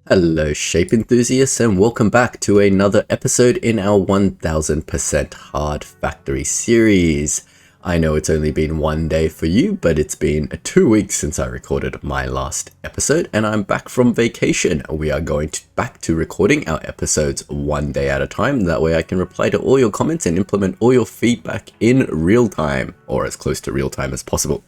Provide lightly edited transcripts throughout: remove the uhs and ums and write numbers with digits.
Hello shape enthusiasts and welcome back to another episode in our 1000% hard factory series. I know it's only been one day for you, but it's been 2 weeks since I recorded my last episode and I'm back from vacation. We are going back to recording our episodes one day at a time. That way I can reply to all your comments and implement all your feedback in real time, or as close to real time as possible.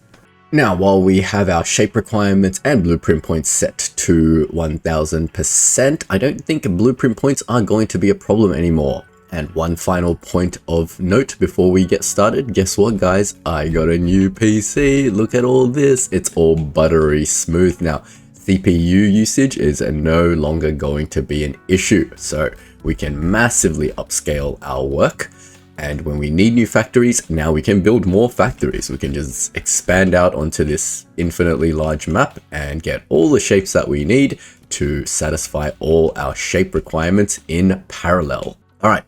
Now, while we have our shape requirements and blueprint points set to 1000%, I don't think blueprint points are going to be a problem anymore. And one final point of note before we get started, guess what guys? I got a new PC. Look at all this. It's all buttery smooth now. CPU usage is no longer going to be an issue, so we can massively upscale our work. And when we need new factories, now we can build more factories. We can just expand out onto this infinitely large map and get all the shapes that we need to satisfy all our shape requirements in parallel. All right,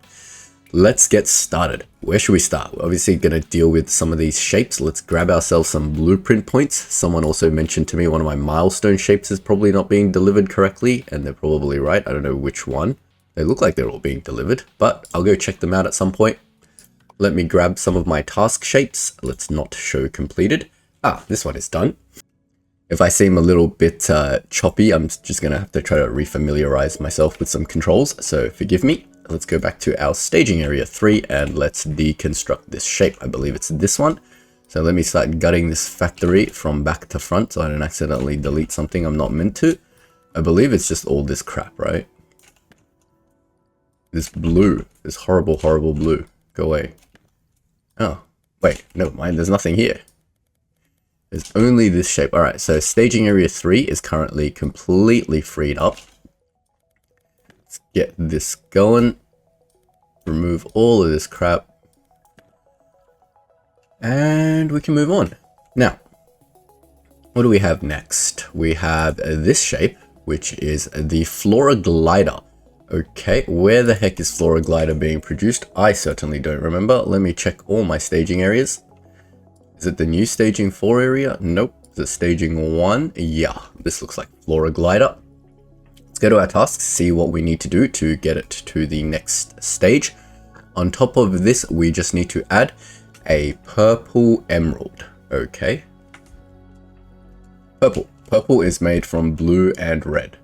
let's get started. Where should we start? We're obviously going to deal with some of these shapes. Let's grab ourselves some blueprint points. Someone also mentioned to me one of my milestone shapes is probably not being delivered correctly, and they're probably right. I don't know which one. They look like they're all being delivered, but I'll go check them out at some point. Let me grab some of my task shapes. Let's not show completed. This one is done. If I seem a little bit choppy, I'm just going to have to try to refamiliarize myself with some controls, so forgive me. Let's go back to our staging area 3 and let's deconstruct this shape. I believe it's this one. So let me start gutting this factory from back to front so I don't accidentally delete something I'm not meant to. I believe it's just all this crap, right? This blue, this horrible, horrible blue. Go away. Oh, wait, never mind, there's nothing here. There's only this shape. Alright, so staging area 3 is currently completely freed up. Let's get this going. Remove all of this crap. And we can move on. Now, what do we have next? We have this shape, which is the Flora Glider. Okay, where the heck is Flora Glider being produced? I certainly don't remember. Let me check all my staging areas. Is it the new staging 4 area? Nope. Is it staging 1? Yeah, this looks like Flora Glider. Let's go to our tasks, see what we need to do to get it to the next stage. On top of this, we just need to add a purple emerald. Okay. Purple. Purple is made from blue and red.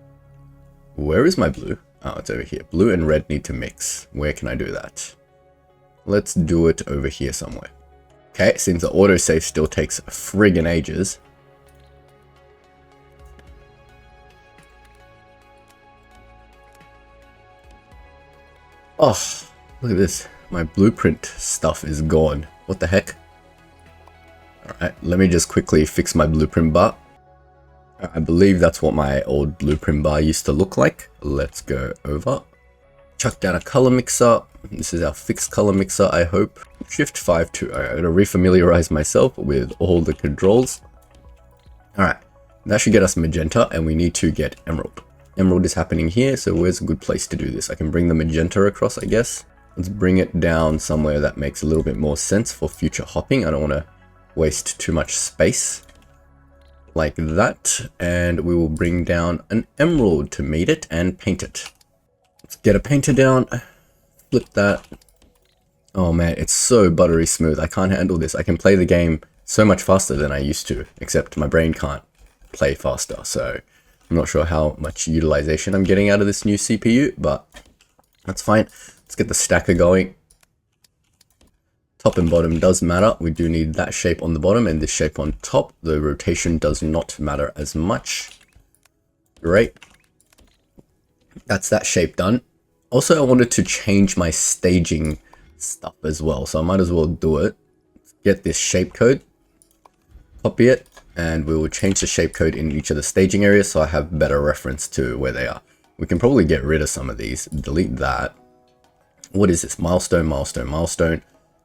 Where is my blue? Oh, it's over here. Blue and red need to mix. Where can I do that? Let's do it over here somewhere. Okay, seems the autosave still takes friggin' ages. Oh, look at this. My blueprint stuff is gone. What the heck? Alright, let me just quickly fix my blueprint bar. I believe that's what my old blueprint bar used to look like. Let's go over. Chuck down a color mixer. This is our fixed color mixer, I hope. Shift 5 to, I'm going to refamiliarize myself with all the controls. Alright, that should get us magenta and we need to get emerald. Emerald is happening here, so where's a good place to do this? I can bring the magenta across, I guess. Let's bring it down somewhere that makes a little bit more sense for future hopping. I don't want to waste too much space. Like that, and we will bring down an emerald to meet it and paint it. Let's get a painter down, flip that. Oh man, it's so buttery smooth. I can't handle this. I can play the game so much faster than I used to, except my brain can't play faster, so I'm not sure how much utilization I'm getting out of this new CPU, but that's fine. Let's get the stacker going. Top and bottom does matter. We do need that shape on the bottom and this shape on top. The rotation does not matter as much. Great. That's that shape done. Also, I wanted to change my staging stuff as well, so I might as well do it. Get this shape code, copy it, and we will change the shape code in each of the staging areas so I have better reference to where they are. We can probably get rid of some of these. Delete that. What is this? Milestone, milestone, milestone.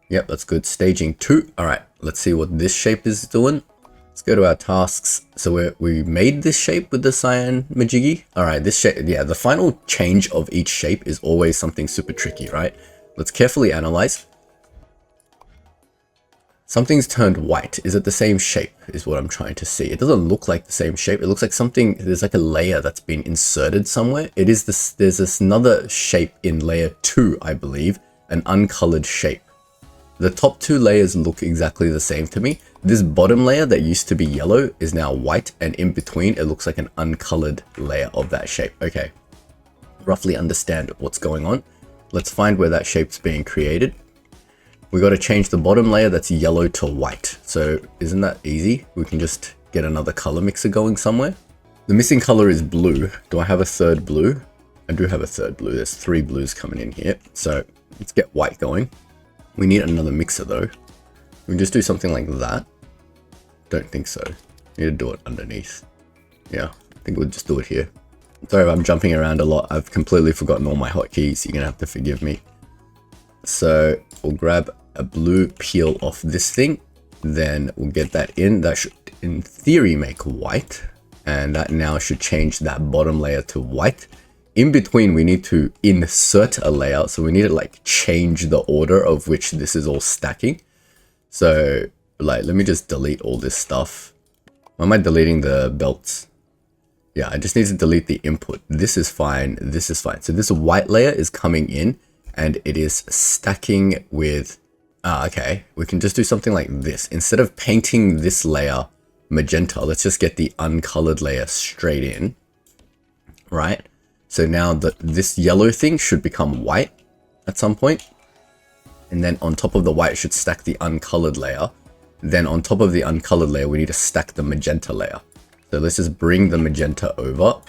Yep, that's good. Staging 2. All right, let's see what this shape is doing. Let's go to our tasks. So we made this shape with the cyan majiggy. All right, this shape, yeah, the final change of each shape is always something super tricky, right? Let's carefully analyze. Something's turned white. Is it the same shape is what I'm trying to see. It doesn't look like the same shape. It looks like something, there's like a layer that's been inserted somewhere. It is this, there's this another shape in layer 2, I believe, an uncolored shape. The top 2 layers look exactly the same to me. This bottom layer that used to be yellow is now white, and in between it looks like an uncolored layer of that shape. Okay, roughly understand what's going on. Let's find where that shape's being created. We got to change the bottom layer that's yellow to white. So isn't that easy? We can just get another color mixer going somewhere. The missing color is blue. Do I have a third blue? I do have a third blue. There's 3 blues coming in here. So let's get white going. We need another mixer though. We can just do something like that. Don't think so. Need to do it underneath. Yeah, I think we'll just do it here. Sorry if I'm jumping around a lot. I've completely forgotten all my hotkeys. You're gonna have to forgive me. So we'll grab a blue, peel off this thing. Then we'll get that in. That should, in theory, make white. And that now should change that bottom layer to white. In between, we need to insert a layer. So we need to like change the order of which this is all stacking. So like, let me just delete all this stuff. Why am I deleting the belts? Yeah, I just need to delete the input. This is fine. This is fine. So this white layer is coming in and it is stacking with, okay, we can just do something like this. Instead of painting this layer magenta, let's just get the uncolored layer straight in, right? So now this yellow thing should become white at some point. And then on top of the white should stack the uncolored layer. Then on top of the uncolored layer, we need to stack the magenta layer. So let's just bring the magenta over.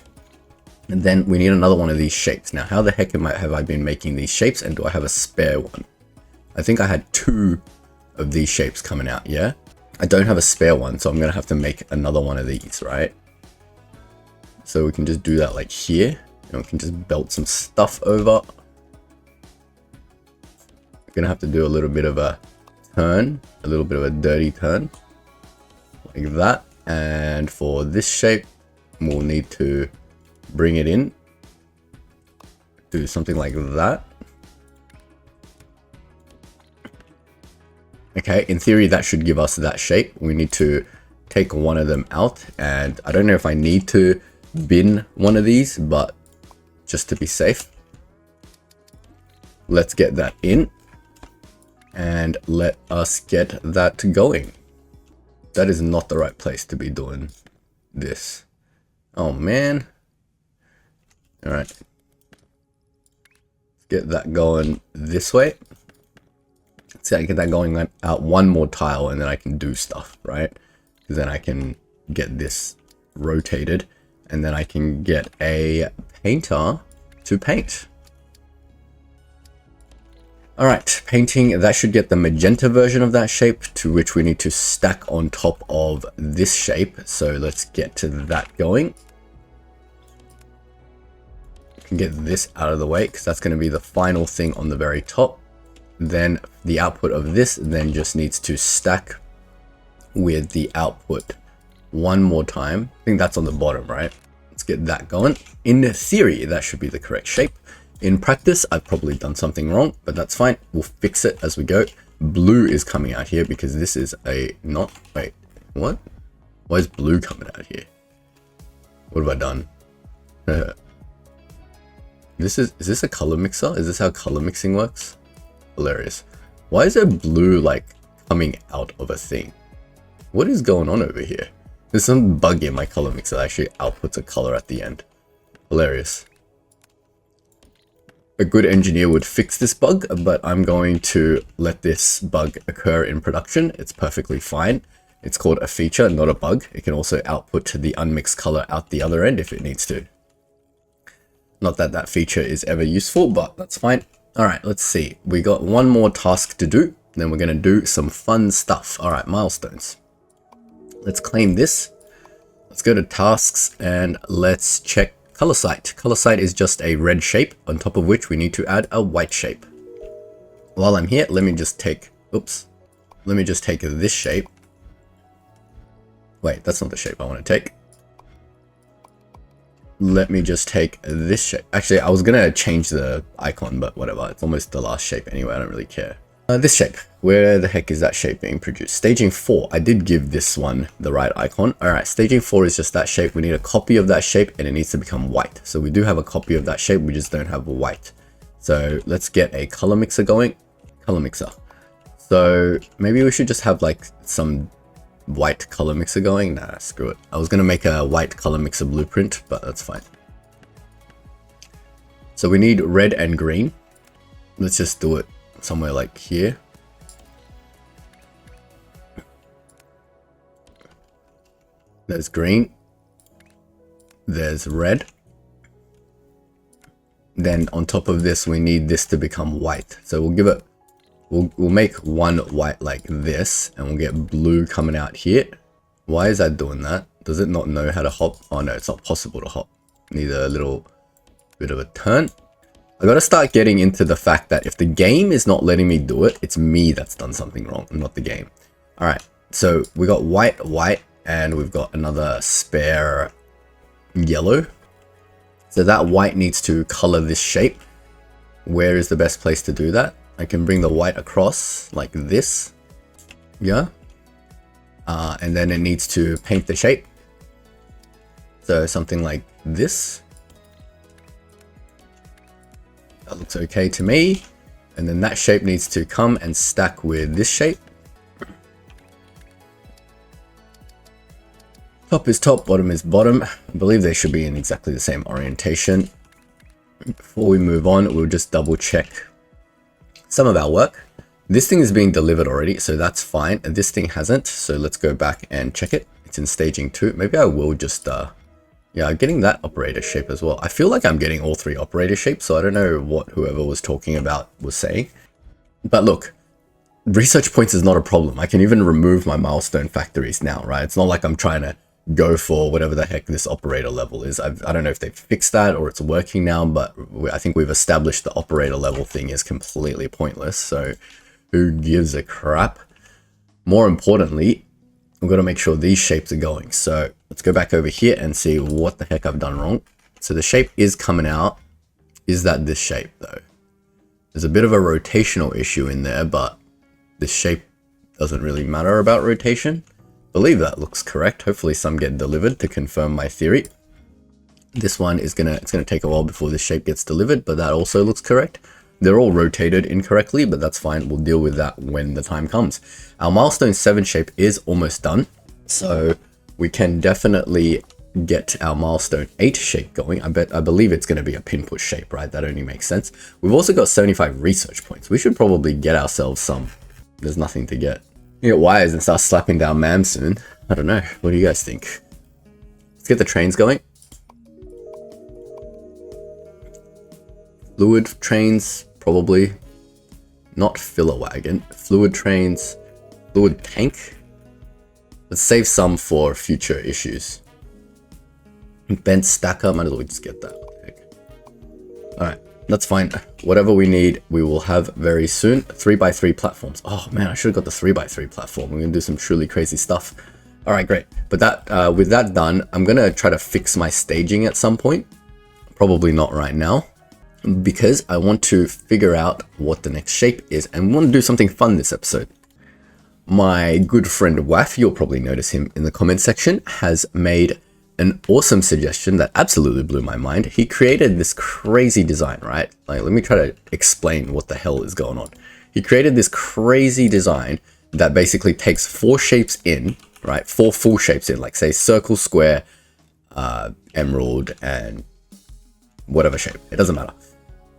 And then we need another one of these shapes. Now, how the heck have I been making these shapes? And do I have a spare one? I think I had 2 of these shapes coming out, yeah? I don't have a spare one, so I'm going to have to make another one of these, right? So we can just do that like here. And we can just belt some stuff over. We're going to have to do a little bit of a turn, a little bit of a dirty turn. Like that. And for this shape, we'll need to bring it in. Do something like that. Okay, in theory, that should give us that shape. We need to take one of them out. And I don't know if I need to bin one of these, but just to be safe, let's get that in. And let us get that going. That is not the right place to be doing this. Oh man. All right. Let's get that going this way. See, I get that going out one more tile and then I can do stuff, right? Then I can get this rotated and then I can get a painter to paint. All right, painting, that should get the magenta version of that shape, to which we need to stack on top of this shape. So let's get to that going. We can get this out of the way because that's going to be the final thing on the very top. Then the output of this then just needs to stack with the output one more time. I think that's on the bottom, right? Let's get that going. In theory, that should be the correct shape. In practice, I've probably done something wrong, but that's fine. We'll fix it as we go. Blue is coming out here because this is a not, wait, what? Why is blue coming out here? What have I done? Is this a color mixer? Is this how color mixing works? Hilarious. Why is there blue like coming out of a thing? What is going on over here? There's some bug in my color mixer that actually outputs a color at the end. Hilarious. A good engineer would fix this bug, but I'm going to let this bug occur in production. It's perfectly fine. It's called a feature, not a bug. It can also output the unmixed color out the other end if it needs to. Not that that feature is ever useful, but that's fine. All right, let's see. We got one more task to do. Then we're going to do some fun stuff. All right, milestones. Let's claim this. Let's go to tasks and let's check color sight. Color sight is just a red shape on top of which we need to add a white shape. While I'm here, let me just take, oops, let me just take this shape. Wait, that's not the shape I want to take. Let me just take this shape. Actually, I was going to change the icon, but whatever. It's almost the last shape anyway. I don't really care. This shape, where the heck is that shape being produced? Staging 4, I did give this one the right icon. All right, staging 4 is just that shape. We need a copy of that shape and it needs to become white. So we do have a copy of that shape, we just don't have white. So let's get a color mixer going. Color mixer. So maybe we should just have like some white color mixer going. Nah, screw it. I was gonna make a white color mixer blueprint, but that's fine. So we need red and green. Let's just do it somewhere like here. There's green. There's red. Then on top of this, we need this to become white. So we'll give it, we'll make one white like this, and we'll get blue coming out here. Why is that doing that? Does it not know how to hop? Oh no, it's not possible to hop. Need a little bit of a turn. I gotta start getting into the fact that if the game is not letting me do it, it's me that's done something wrong, not the game. All right, so we got white, white, and we've got another spare yellow. So that white needs to color this shape. Where is the best place to do that? I can bring the white across like this. Yeah. And then it needs to paint the shape. So something like this. That looks okay to me. And then that shape needs to come and stack with this shape. Top is top, bottom is bottom. I believe they should be in exactly the same orientation. Before we move on, we'll just double check some of our work. This thing is being delivered already, so that's fine. And this thing hasn't, so let's go back and check it. It's in staging 2. Maybe I will just, yeah, getting that operator shape as well. I feel like I'm getting all 3 operator shapes, so I don't know what whoever was talking about was saying. But look, research points is not a problem. I can even remove my milestone factories now, right? It's not like I'm trying to go for whatever the heck this operator level is. I don't know if they've fixed that or it's working now, but I think we've established the operator level thing is completely pointless. So who gives a crap? More importantly, I've got to make sure these shapes are going. So let's go back over here and see what the heck I've done wrong. So the shape is coming out. Is that this shape though? There's a bit of a rotational issue in there, but this shape doesn't really matter about rotation. I believe that looks correct. Hopefully some get delivered to confirm my theory. This one is it's gonna take a while before this shape gets delivered, but that also looks correct. They're all rotated incorrectly, but that's fine. We'll deal with that when the time comes. Our milestone 7 shape is almost done, so we can definitely get our milestone 8 shape going. I believe it's going to be a pin push shape, right? That only makes sense. We've also got 75 research points. We should probably get ourselves some. There's nothing to get. You get wires and start slapping down MAM soon. I don't know. What do you guys think? Let's get the trains going. Fluid trains, probably. Not filler wagon. Fluid trains. Fluid tank. Let's save some for future issues. Bent stacker, might as well just get that. What the heck? Alright, that's fine. Whatever we need, we will have very soon. 3x3 platforms. Oh man, I should have got the 3x3 platform. We're gonna do some truly crazy stuff. Alright, great. But that with that done, I'm gonna try to fix my staging at some point. Probably not right now, because I want to figure out what the next shape is, and we want to do something fun this episode. My good friend Waff, you'll probably notice him in the comment section, has made an awesome suggestion that absolutely blew my mind. He created this crazy design, right? Like, let me try to explain what the hell is going on. He created this crazy design that basically takes 4 shapes in, right? 4 full shapes in, like say circle, square, emerald, and whatever shape. It doesn't matter.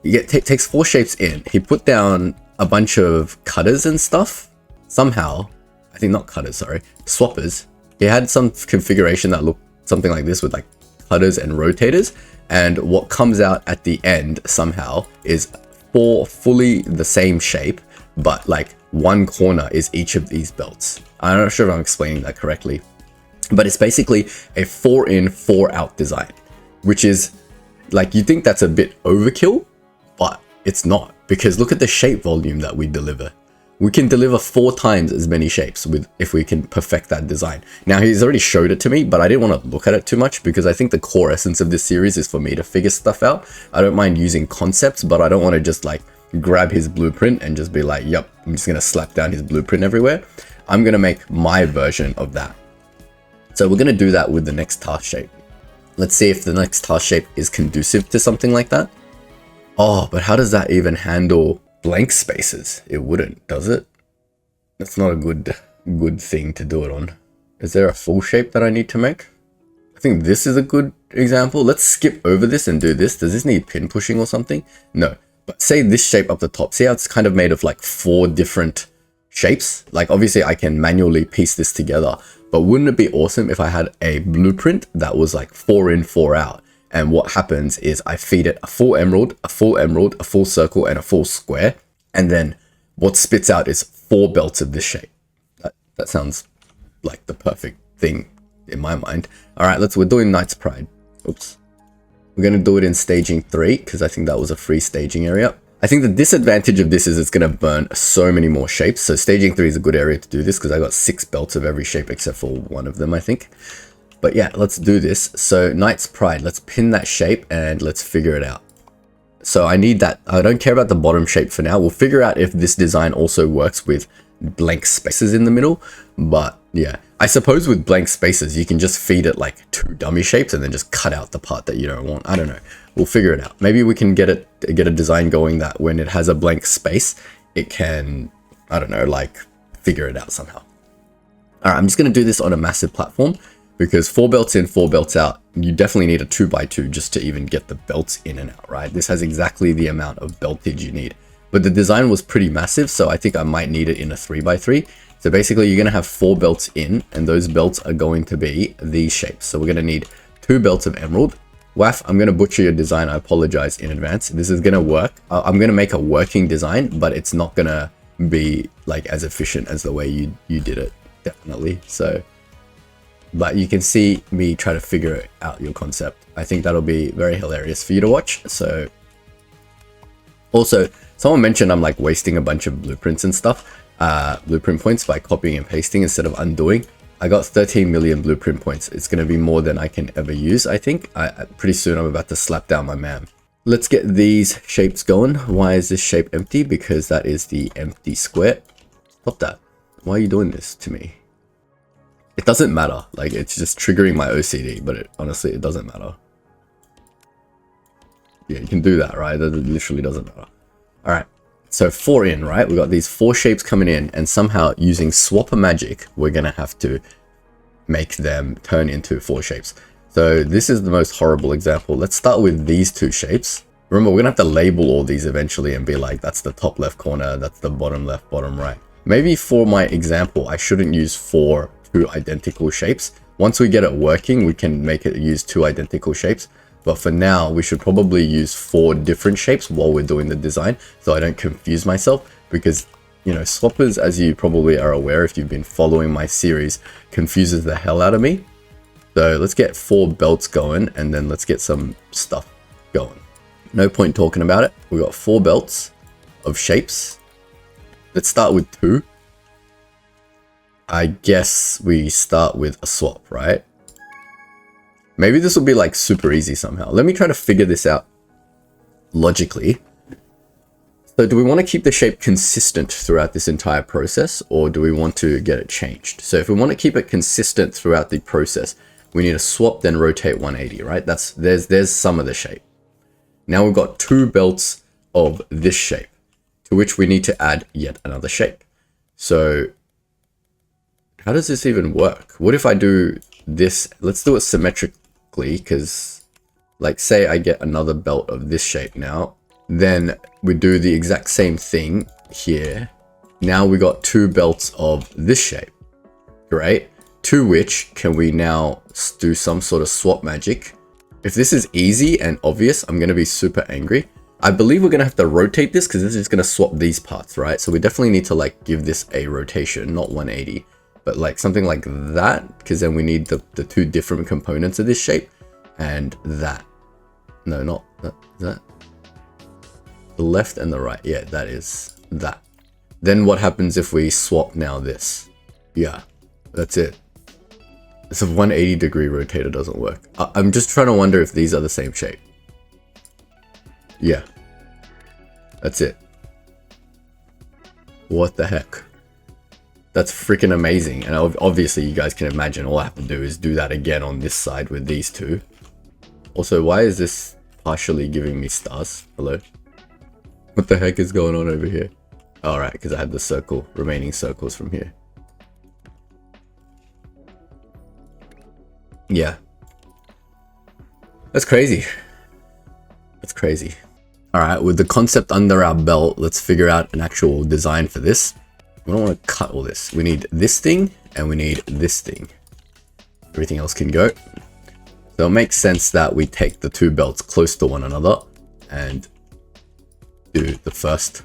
He takes 4 shapes in. He put down a bunch of cutters and stuff. Somehow, I think not cutters, sorry, swappers. He had some configuration that looked something like this with like cutters and rotators, and what comes out at the end somehow is 4 fully the same shape, but like one corner is each of these belts. I'm not sure if I'm explaining that correctly, but it's basically a 4 in 4 out design, which is like, you think that's a bit overkill, but it's not, because look at the shape volume that we deliver. We can deliver 4 times as many shapes if we can perfect that design. Now, he's already showed it to me, but I didn't want to look at it too much because I think the core essence of this series is for me to figure stuff out. I don't mind using concepts, but I don't want to just like grab his blueprint and just be like, yep, I'm just gonna slap down his blueprint everywhere. I'm gonna make my version of that. So we're gonna do that with the next task shape. Let's see if the next task shape is conducive to something like that. Oh, but how does that even handle blank spaces? It wouldn't, does it? That's not a good thing to do it on. Is there a full shape that I need to make? I think this is a good example. Let's skip over this and do this. Does this need pin pushing or something? No, but say this shape up the top. See how it's kind of made of like 4 different shapes? Like obviously I can manually piece this together, but wouldn't it be awesome if I had a blueprint that was like 4 in, 4 out? And what happens is I feed it a full emerald, a full circle, and a full square. And then what spits out is 4 belts of this shape. That sounds like the perfect thing in my mind. All right, we're doing Knight's Pride. Oops. We're going to do it in staging 3 because I think that was a free staging area. I think the disadvantage of this is it's going to burn so many more shapes. So staging 3 is a good area to do this because I got 6 belts of every shape except for one of them, I think. But yeah, let's do this. So Knight's Pride, let's pin that shape and let's figure it out. So I need that. I don't care about the bottom shape for now. We'll figure out if this design also works with blank spaces in the middle. But yeah, I suppose with blank spaces, you can just feed it like 2 dummy shapes and then just cut out the part that you don't want. I don't know. We'll figure it out. Maybe we can get a design going that when it has a blank space, it can, I don't know, like figure it out somehow. All right, I'm just going to do this on a massive platform because 4 belts in, 4 belts out, you definitely need a 2x2 just to even get the belts in and out, right? This has exactly the amount of beltage you need. But the design was pretty massive, so I think I might need it in a 3x3. So basically you're going to have 4 belts in, and those belts are going to be these shapes. So we're going to need 2 belts of emerald. Waf, I'm going to butcher your design. I apologize in advance. This is going to work. I'm going to make a working design, but it's not going to be like as efficient as the way you did it, definitely. So, but you can see me try to figure out your concept. I think that'll be very hilarious for you to watch. So also, someone mentioned I'm like wasting a bunch of blueprints and stuff, blueprint points by copying and pasting instead of undoing. I got 13 million blueprint points. It's going to be more than I can ever use, I think. Pretty soon I'm about to slap down my man. Let's get these shapes going. Why is this shape empty? Because that is the empty square. Stop that. Why are you doing this to me? It doesn't matter. Like, it's just triggering my OCD, but honestly, it doesn't matter. Yeah, you can do that, right? That literally doesn't matter. All right. So 4 in, right? We got these 4 shapes coming in, and somehow using swapper magic, we're going to have to make them turn into 4 shapes. So this is the most horrible example. Let's start with these 2 shapes. Remember, we're going to have to label all these eventually and be like, that's the top left corner, that's the bottom left, bottom right. Maybe for my example, I shouldn't use 2 identical shapes. Once we get it working, we can make it use 2 identical shapes. But for now, we should probably use 4 different shapes while we're doing the design, so I don't confuse myself, because, you know, swappers, as you probably are aware if you've been following my series, confuses the hell out of me. So let's get 4 belts going, and then let's get some stuff going. No point talking about it. We got 4 belts of shapes. Let's start with 2. I guess we start with a swap, right? Maybe this will be like super easy somehow. Let me try to figure this out logically. So do we want to keep the shape consistent throughout this entire process, or do we want to get it changed? So if we want to keep it consistent throughout the process, we need to swap, then rotate 180, right? There's some of the shape. Now we've got 2 belts of this shape, to which we need to add yet another shape. So how does this even work? What if I do this? Let's do it symmetrically, because like say I get another belt of this shape now, then we do the exact same thing here. Now we got 2 belts of this shape, great, to which can we now do some sort of swap magic. If this is easy and obvious, I'm going to be super angry. I believe we're going to have to rotate this because this is going to swap these parts, right? So we definitely need to like give this a rotation, not 180. But like something like that, because then we need the 2 different components of this shape, and that. No, not that. The left and the right. Yeah, that is that. Then what happens if we swap now this? Yeah, that's it. This 180-degree rotator doesn't work. I'm just trying to wonder if these are the same shape. Yeah, that's it. What the heck? That's freaking amazing. And obviously you guys can imagine all I have to do is do that again on this side with these two. Also, why is this partially giving me stars? Hello? What the heck is going on over here? Alright, because I had the remaining circles from here. Yeah. That's crazy. That's crazy. Alright, with the concept under our belt, let's figure out an actual design for this. We don't want to cut all this. We need this thing and we need this thing. Everything else can go. So it makes sense that we take the two belts close to one another and do the first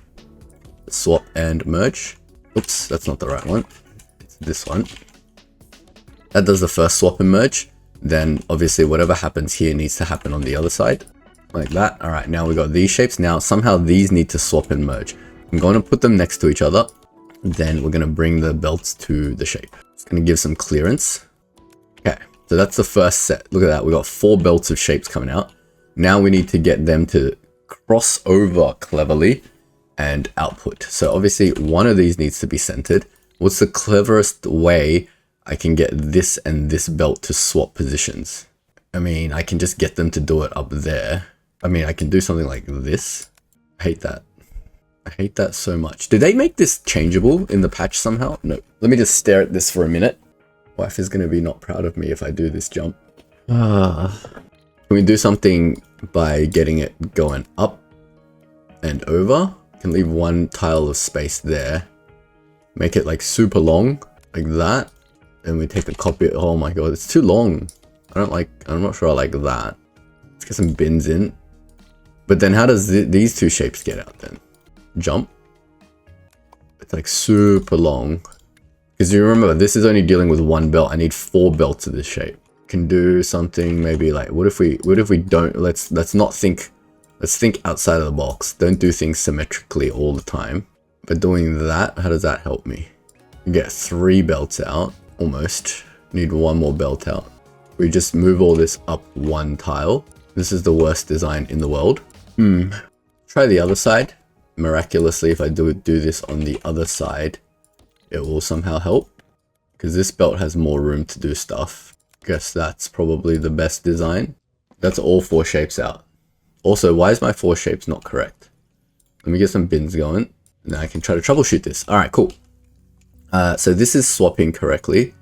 swap and merge. Oops, that's not the right one. It's this one. That does the first swap and merge. Then obviously whatever happens here needs to happen on the other side. Like that. Alright, now we got these shapes. Now somehow these need to swap and merge. I'm going to put them next to each other. Then we're going to bring the belts to the shape. It's going to give some clearance. Okay, so that's the first set. Look at that. We got 4 belts of shapes coming out. Now we need to get them to cross over cleverly and output. So obviously one of these needs to be centered. What's the cleverest way I can get this and this belt to swap positions? I mean, I can just get them to do it up there. I mean, I can do something like this. I hate that. I hate that so much. Did they make this changeable in the patch somehow? No. Let me just stare at this for a minute. Wife is going to be not proud of me if I do this jump. Can we do something by getting it going up and over? Can leave one tile of space there. Make it like super long, like that. And we take a copy. Oh my god, it's too long. I'm not sure I like that. Let's get some bins in. But then how does these two shapes get out then? Jump. It's like super long. Because you remember, this is only dealing with one belt. I need 4 belts of this shape. Can do something maybe like, what if we don't, let's not think, let's think outside of the box. Don't do things symmetrically all the time. But doing that, how does that help me? Get 3 belts out, almost. Need 1 more belt out. We just move all this up 1 tile. This is the worst design in the world. Try the other side. Miraculously, if I do this on the other side, it will somehow help. Because this belt has more room to do stuff. Guess that's probably the best design. That's all 4 shapes out. Also, why is my 4 shapes not correct? Let me get some bins going. And then I can try to troubleshoot this. Alright, cool. So this is swapping correctly.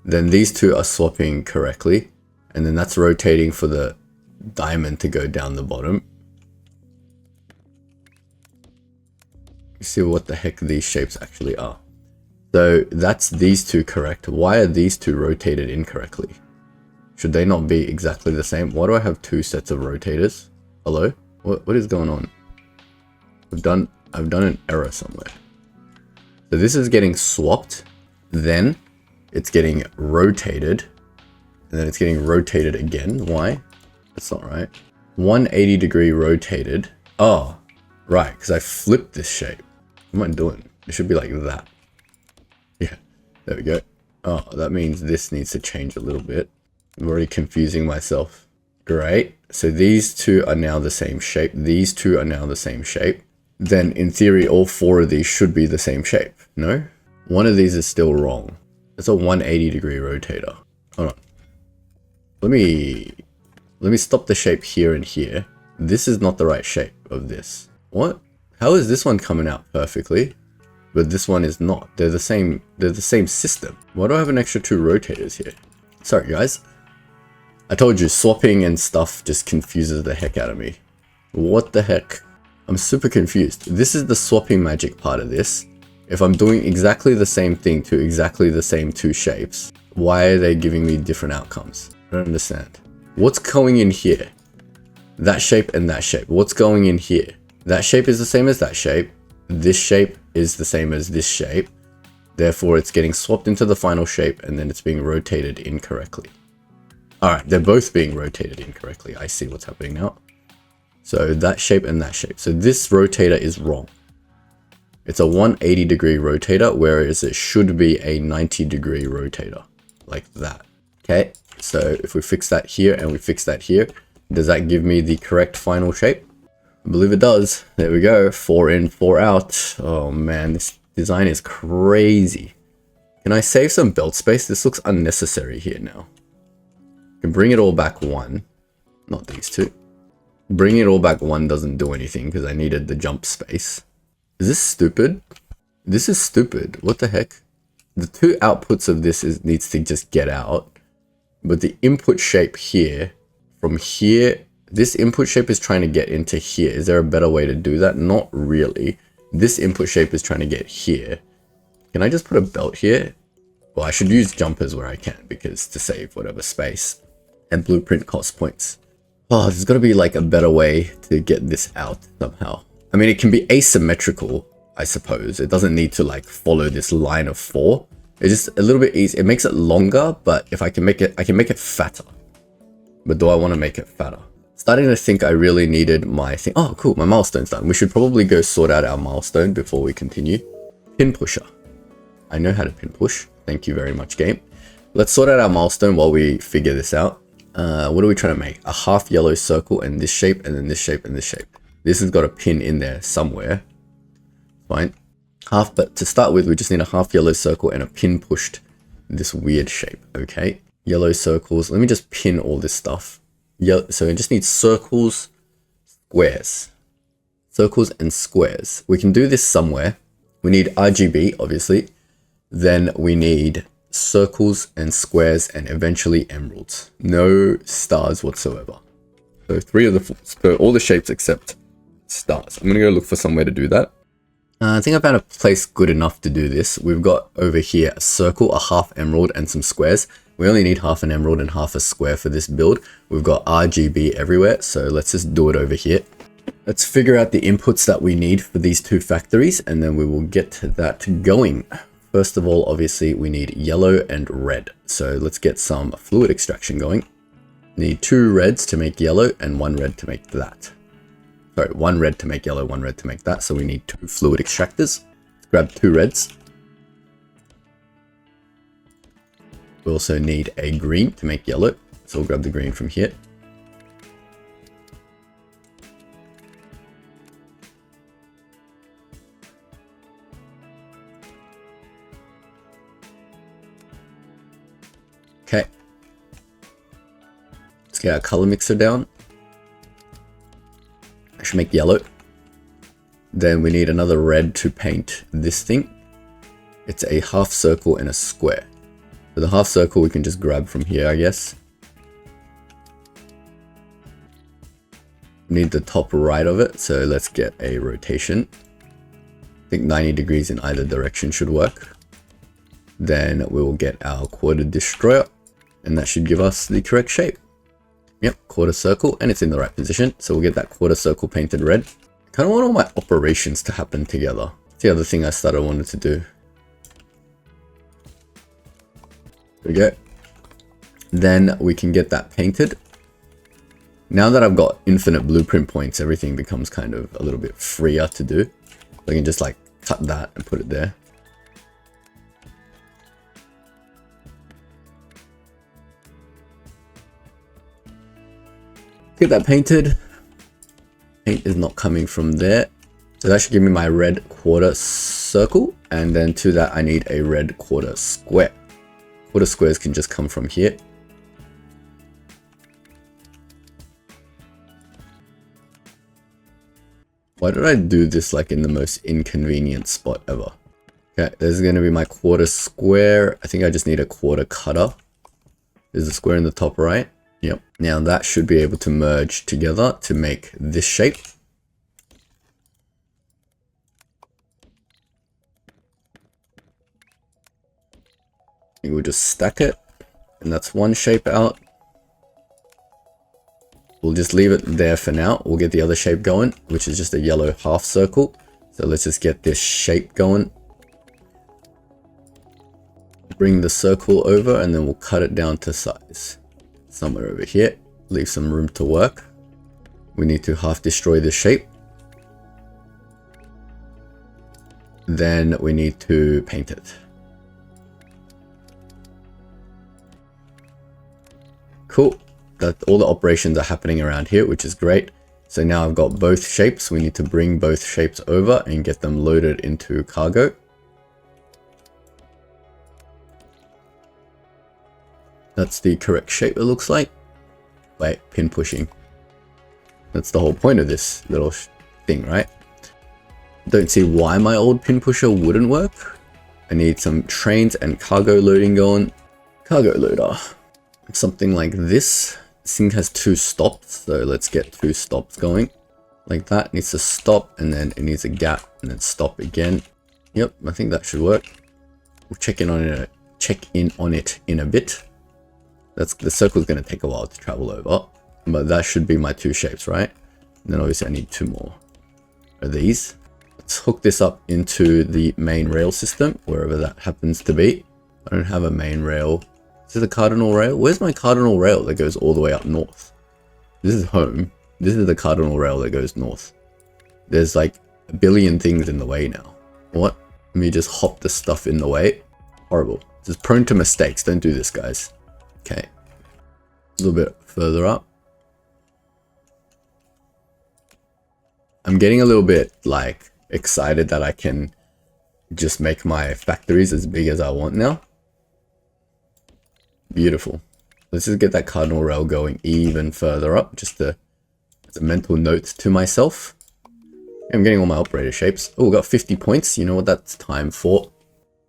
Then these two are swapping correctly. And then that's rotating for the diamond to go down the bottom. See what the heck these shapes actually are. So that's these two correct. Why are these two rotated incorrectly? Should they not be exactly the same? Why do I have 2 sets of rotators? Hello? What is going on? I've done an error somewhere. So this is getting swapped, then it's getting rotated, and then it's getting rotated again. Why? That's not right. 180 degree rotated. Oh, right, because I flipped this shape. What am I doing? It should be like that. Yeah, there we go. Oh, that means this needs to change a little bit. I'm already confusing myself. Great. So these two are now the same shape. These two are now the same shape. Then in theory, all 4 of these should be the same shape. No? One of these is still wrong. It's a 180 degree rotator. Hold on. Let me stop the shape here and here. This is not the right shape of this. What? How is this one coming out perfectly, but this one is not? They're the same system. Why do I have an extra 2 rotators here? Sorry guys. I told you, swapping and stuff just confuses the heck out of me. What the heck? I'm super confused. This is the swapping magic part of this. If I'm doing exactly the same thing to exactly the same 2 shapes, why are they giving me different outcomes? I don't understand. What's going in here? That shape and that shape. What's going in here? That shape is the same as that shape. This shape is the same as this shape. Therefore, it's getting swapped into the final shape and then it's being rotated incorrectly. Alright, they're both being rotated incorrectly. I see what's happening now. So that shape and that shape. So this rotator is wrong. It's a 180 degree rotator, whereas it should be a 90 degree rotator. Like that. Okay, so if we fix that here and we fix that here, does that give me the correct final shape? I believe it does. There we go. 4 in, 4 out. Oh man, design is crazy. Can I save some belt space? This looks unnecessary here now. Can bring it all back one. Not these two. Bringing it all back one doesn't do anything because I needed the jump space. Is this stupid? This is stupid. What the heck? The two outputs of this needs to just get out. But the input shape here, from here, this input shape is trying to get into here. Is there a better way to do that? Not really. This input shape is trying to get here. Can I just put a belt here? Well, I should use jumpers where I can because to save whatever space. And blueprint cost points. Oh, there's got to be like a better way to get this out somehow. I mean, it can be asymmetrical, I suppose. It doesn't need to like follow this line of 4. It's just a little bit easy. It makes it longer, but if I can make it, I can make it fatter. But do I want to make it fatter? Starting to think I really needed my thing. Oh, cool. My milestone's done. We should probably go sort out our milestone before we continue. Pin pusher. I know how to pin push. Thank you very much, game. Let's sort out our milestone while we figure this out. What are we trying to make? A half yellow circle and this shape and then this shape and this shape. This has got a pin in there somewhere. Fine. Half, but to start with, we just need a half yellow circle and a pin pushed this weird shape. Okay. Yellow circles. Let me just pin all this stuff. Yeah, so we just need circles, squares. Circles and squares. We can do this somewhere. We need RGB, obviously. Then we need circles and squares and eventually emeralds. No stars whatsoever. So so all the shapes except stars. I'm gonna go look for somewhere to do that. I think I found a place good enough to do this. We've got over here a circle, a half emerald and some squares. We only need half an emerald and half a square for this build. We've got RGB everywhere, so let's just do it over here. Let's figure out the inputs that we need for these two factories and then we will get that going. First of all, obviously we need yellow and red. So let's get some fluid extraction going. Need 2 reds to make yellow and 1 red to make that. Sorry, 1 red to make yellow, 1 red to make that. So we need 2 fluid extractors. Let's grab 2 reds. We also need a green to make yellow. So we'll grab the green from here. Okay. Let's get our color mixer down. I should make yellow. Then we need another red to paint this thing. It's a half circle and a square. So the half circle we can just grab from here, I guess. Need the top right of it, so let's get a rotation. I think 90 degrees in either direction should work. Then we will get our quarter destroyer, and that should give us the correct shape. Yep, quarter circle, and it's in the right position. So we'll get that quarter circle painted red. I kind of want all my operations to happen together. That's the other thing I wanted to do. There we go. Then we can get that painted. Now that I've got infinite blueprint points, everything becomes kind of a little bit freer to do. I can just like cut that and put it there. Get that painted. Paint is not coming from there. So that should give me my red quarter circle. And then to that, I need a red quarter square. Quarter squares can just come from here. Why did I do this like in the most inconvenient spot ever? Okay, there's going to be my quarter square. I think I just need a quarter cutter. There's a square in the top right. Yep. Now that should be able to merge together to make this shape. We'll just stack it, and that's one shape out. We'll just leave it there for now. We'll get the other shape going, which is just a yellow half circle. So let's just get this shape going. Bring the circle over, and then we'll cut it down to size. Somewhere over here. Leave some room to work. We need to half destroy the shape. Then we need to paint it. Cool. That all the operations are happening around here, which is great. So now I've got both shapes. We need to bring both shapes over and get them loaded into cargo. That's the correct shape, it looks like. Wait, pin pushing. That's the whole point of this little thing, right? Don't see why my old pin pusher wouldn't work. I need some trains and cargo loading going. Cargo loader. Something like this. This thing has 2 stops, so let's get 2 stops going. Like that. It needs to stop, and then it needs a gap, and then stop again. Yep, I think that should work. We'll check in on it in a bit. The circle's going to take a while to travel over, but that should be my 2 shapes, right? And then obviously I need 2 more of these. Let's hook this up into the main rail system, wherever that happens to be. I don't have a main rail. Is this a cardinal rail? Where's my cardinal rail that goes all the way up north? This is home. This is the cardinal rail that goes north. There's like a billion things in the way now. What? Let me just hop this stuff in the way. Horrible. This is prone to mistakes. Don't do this, guys. Okay. A little bit further up. I'm getting a little bit like excited that I can just make my factories as big as I want now. Beautiful. Let's just get that cardinal rail going even further up, just as a mental note to myself. I'm getting all my operator shapes. Oh, we got 50 points. You know what that's time for?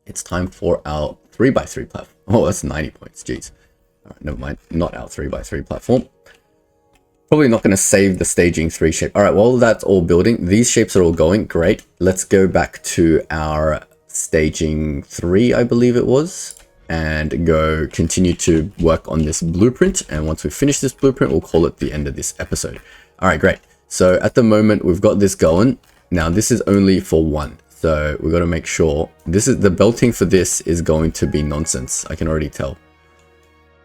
It's time for our 3x3 platform. Oh, that's 90 points. Jeez. All right, never mind. Not our 3x3 platform. Probably not going to save the staging 3 shape. All right, while that's all building, these shapes are all going. Great. Let's go back to our staging 3, I believe it was, and go continue to work on this blueprint. And once we finish this blueprint, we'll call it the end of this episode. All right, great. So at the moment, we've got this going. Now, this is only for 1. So we've got to make sure the belting for this is going to be nonsense. I can already tell.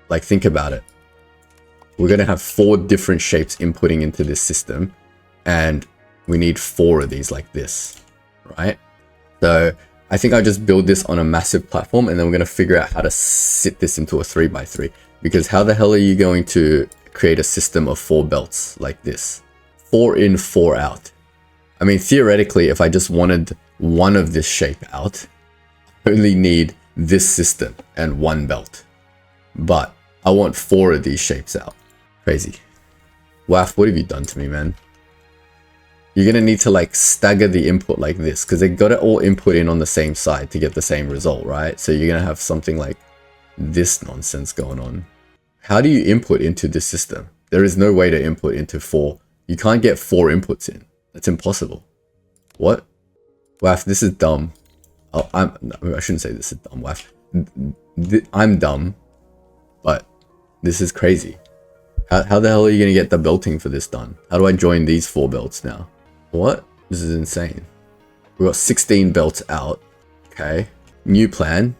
Like, think about it. We're going to have 4 different shapes inputting into this system, and we need 4 of these like this, right? So I think I just build this on a massive platform, and then we're going to figure out how to sit this into a 3x3, because how the hell are you going to create a system of 4 belts like this? 4 in, 4 out. I mean, theoretically, if I just wanted one of this shape out, I only need this system and 1 belt. But I want 4 of these shapes out. Crazy. Waf, what have you done to me, man? You're going to need to like stagger the input like this, because they got it all input in on the same side to get the same result, right? So you're going to have something like this nonsense going on. How do you input into this system? There is no way to input into 4. You can't get 4 inputs in. That's impossible. What? Waf, this is dumb. Oh, I shouldn't say this is dumb, Waf. I'm dumb, but this is crazy. How the hell are you going to get the belting for this done? How do I join these 4 belts now? What? This is insane. We've got 16 belts out. Okay. New plan.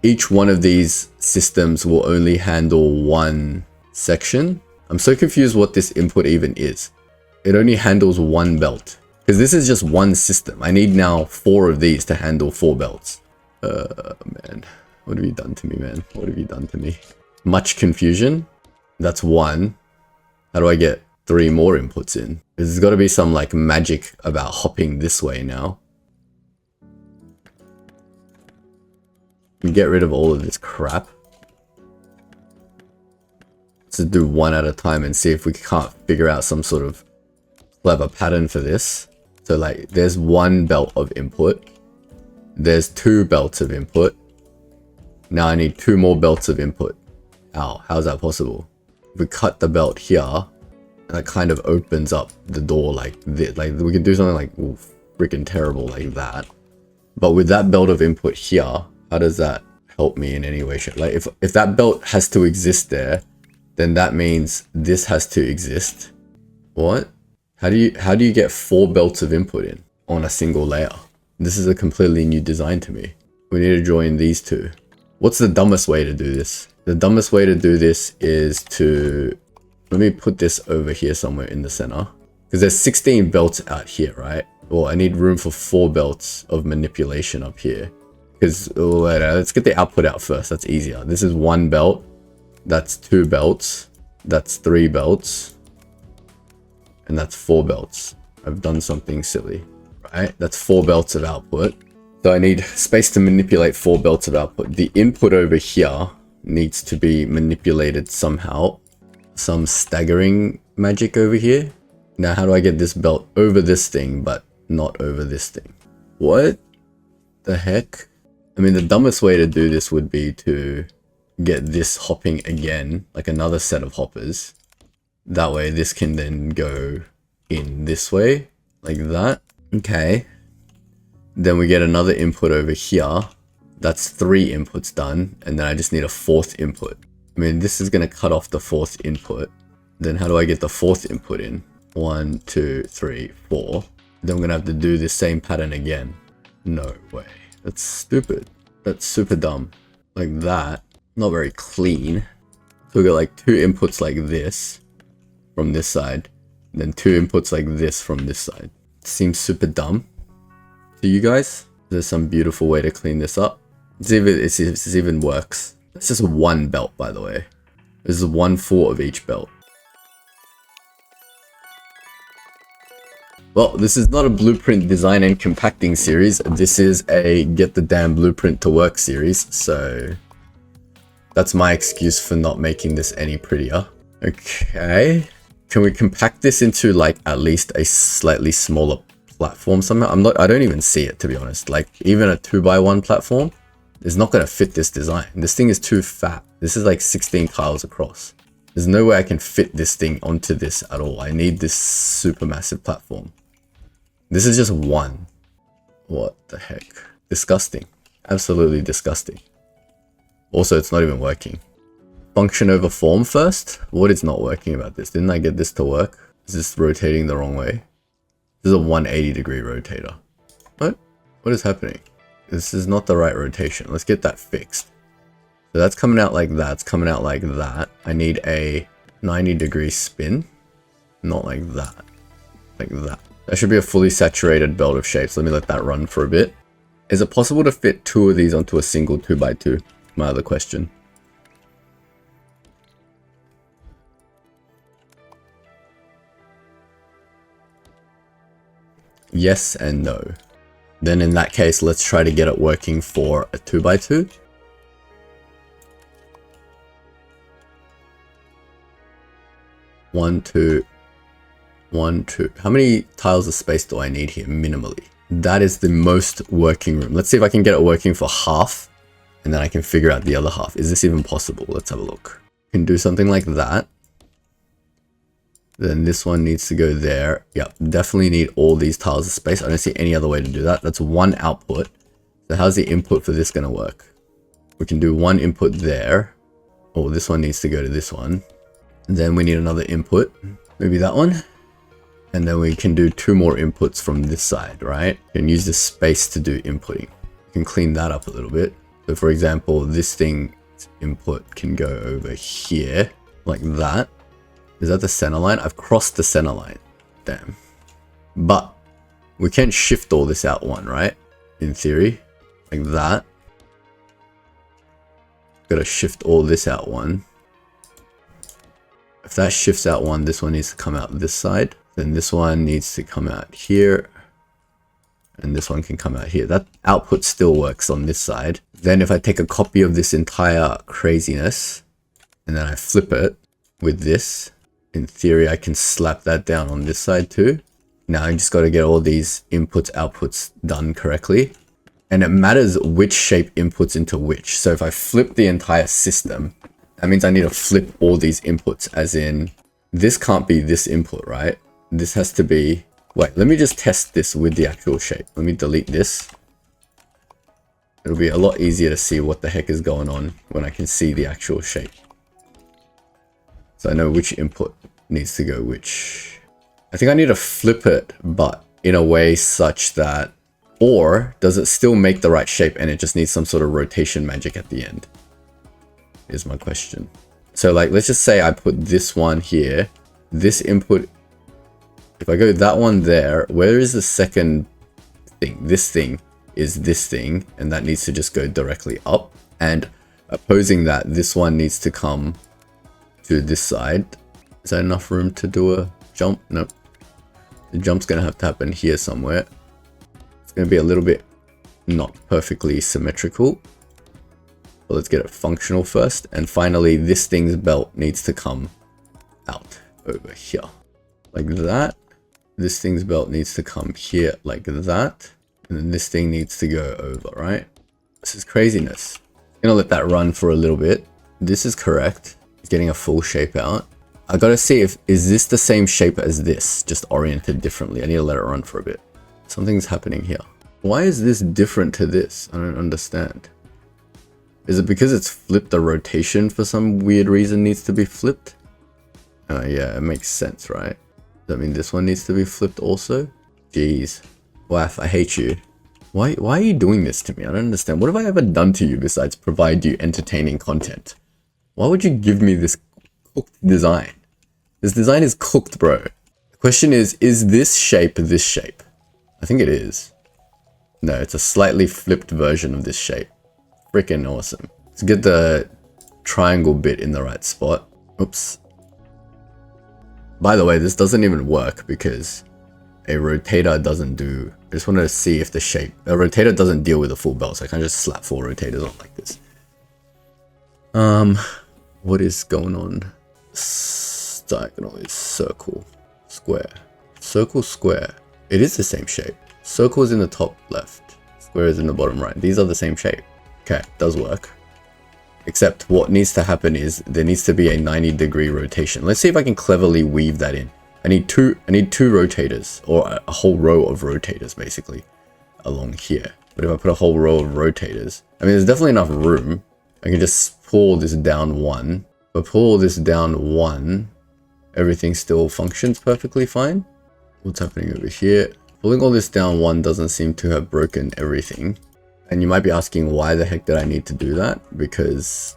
Each one of these systems will only handle 1 section. I'm so confused what this input even is. It only handles 1 belt. Because this is just 1 system. I need now 4 of these to handle 4 belts. Man. What have you done to me, man? What have you done to me? Much confusion. That's 1. How do I get 3 more inputs in? There's got to be some like magic about hopping this way now. Get rid of all of this crap. Let's just do 1 at a time and see if we can't figure out some sort of clever pattern for this. So like there's 1 belt of input. There's 2 belts of input. Now I need 2 more belts of input. Ow, how's that possible? If we cut the belt here, that kind of opens up the door like this. Like we can do something like freaking terrible like that. But with that belt of input here, how does that help me in any way? Like if that belt has to exist there, then that means this has to exist. What? How do you get 4 belts of input in on a single layer? This is a completely new design to me. We need to join these 2. What's the dumbest way to do this? The dumbest way to do this is to... Let me put this over here somewhere in the center. Because there's 16 belts out here, right? Well, I need room for 4 belts of manipulation up here. Because, let's get the output out first. That's easier. This is 1 belt. That's 2 belts. That's 3 belts. And that's 4 belts. I've done something silly, right? That's 4 belts of output. So I need space to manipulate 4 belts of output. The input over here needs to be manipulated somehow. Some staggering magic over here. Now how do I get this belt over this thing but not over this thing? What the heck? I mean, the dumbest way to do this would be to get this hopping again, like another set of hoppers. That way this can then go in this way, like that. Okay. Then we get another input over here. That's 3 inputs done, and then I just need a 4th input. I mean, this is going to cut off the 4th input. Then how do I get the 4th input in? 1, 2, 3, 4. Then I'm going to have to do this same pattern again. No way. That's stupid. That's super dumb. Like that. Not very clean. So we got like 2 inputs like this from this side. Then 2 inputs like this from this side. Seems super dumb to you guys. There's some beautiful way to clean this up. See if this even works. It's just 1 belt, by the way. This is 1/4 of each belt. Well, this is not a blueprint design and compacting series. This is a get the damn blueprint to work series. So that's my excuse for not making this any prettier. Okay. Can we compact this into like at least a slightly smaller platform somehow? I don't even see it, to be honest. Like even a 2x1 platform is not going to fit this design. This thing is too fat. This is like 16 tiles across. There's no way I can fit this thing onto this at all. I need this super massive platform. This is just 1. What the heck? Disgusting. Absolutely disgusting. Also, it's not even working. Function over form first? What is not working about this? Didn't I get this to work? Is this rotating the wrong way? This is a 180-degree rotator. What? What is happening? This is not the right rotation. Let's get that fixed. So that's coming out like that. It's coming out like that. I need a 90-degree spin. Not like that. Like that. That should be a fully saturated belt of shapes. Let me let that run for a bit. Is it possible to fit 2 of these onto a single 2x2? My other question. Yes and no. Then in that case, let's try to get it working for a 2x2. One, two. 1, 2. How many tiles of space do I need here minimally? That is the most working room. Let's see if I can get it working for half, and then I can figure out the other half. Is this even possible? Let's have a look. Can do something like that. Then this one needs to go there. Yep, definitely need all these tiles of space. I don't see any other way to do that. That's 1 output. So how's the input for this going to work? We can do 1 input there. Oh, this one needs to go to this one. And then we need another input. Maybe that one. And then we can do 2 more inputs from this side, right? You can use the space to do inputting. You can clean that up a little bit. So for example, this thing's input can go over here, like that. Is that the center line? I've crossed the center line. Damn. But we can shift all this out 1, right? In theory, like that. Gotta shift all this out 1. If that shifts out 1, this one needs to come out this side. Then this one needs to come out here. And this one can come out here. That output still works on this side. Then if I take a copy of this entire craziness, and then I flip it with this, in theory, I can slap that down on this side too. Now I just got to get all these inputs, outputs done correctly. And it matters which shape inputs into which. So if I flip the entire system, that means I need to flip all these inputs, as in, this can't be this input, right? This has to be... Wait, let me just test this with the actual shape. Let me delete this. It'll be a lot easier to see what the heck is going on when I can see the actual shape. So I know which input needs to go which. I think I need to flip it, but in a way such that... Or does it still make the right shape and it just needs some sort of rotation magic at the end? Is my question. So like, let's just say I put this one here. This input... If I go that one there, where is the second thing? This thing is this thing, and that needs to just go directly up. And opposing that, this one needs to come to this side. Is that enough room to do a jump? Nope. The jump's going to have to happen here somewhere. It's going to be a little bit not perfectly symmetrical. But let's get it functional first. And finally, this thing's belt needs to come out over here like that. This thing's belt needs to come here like that. And then this thing needs to go over, right? This is craziness. I'm gonna let that run for a little bit. This is correct. It's getting a full shape out. I gotta see is this the same shape as this, just oriented differently. I need to let it run for a bit. Something's happening here. Why is this different to this? I don't understand. Is it because it's flipped? The rotation for some weird reason needs to be flipped? Yeah, it makes sense, right? Does that mean this one needs to be flipped also? Jeez. Waff, I hate you. Why are you doing this to me? I don't understand. What have I ever done to you besides provide you entertaining content? Why would you give me this cooked design? This design is cooked, bro. The question is this shape this shape? I think it is. No, it's a slightly flipped version of this shape. Freaking awesome. Let's get the triangle bit in the right spot. Oops. By the way, this doesn't even work because a rotator doesn't do... I just wanted to see if the shape... A rotator doesn't deal with a full belt, so I can't just slap 4 rotators on like this. What is going on? Diagonal is circle, square. Circle, square. It is the same shape. Circle is in the top left. Square is in the bottom right. These are the same shape. Okay, does work. Except what needs to happen is there needs to be a 90-degree rotation. Let's see if I can cleverly weave that in. I need two rotators, or a whole row of rotators basically along here. But if I put a whole row of rotators, I mean there's definitely enough room. I can just pull this down 1. If I pull this down 1, everything still functions perfectly fine. What's happening over here? Pulling all this down 1 doesn't seem to have broken everything. And you might be asking why the heck did I need to do that? Because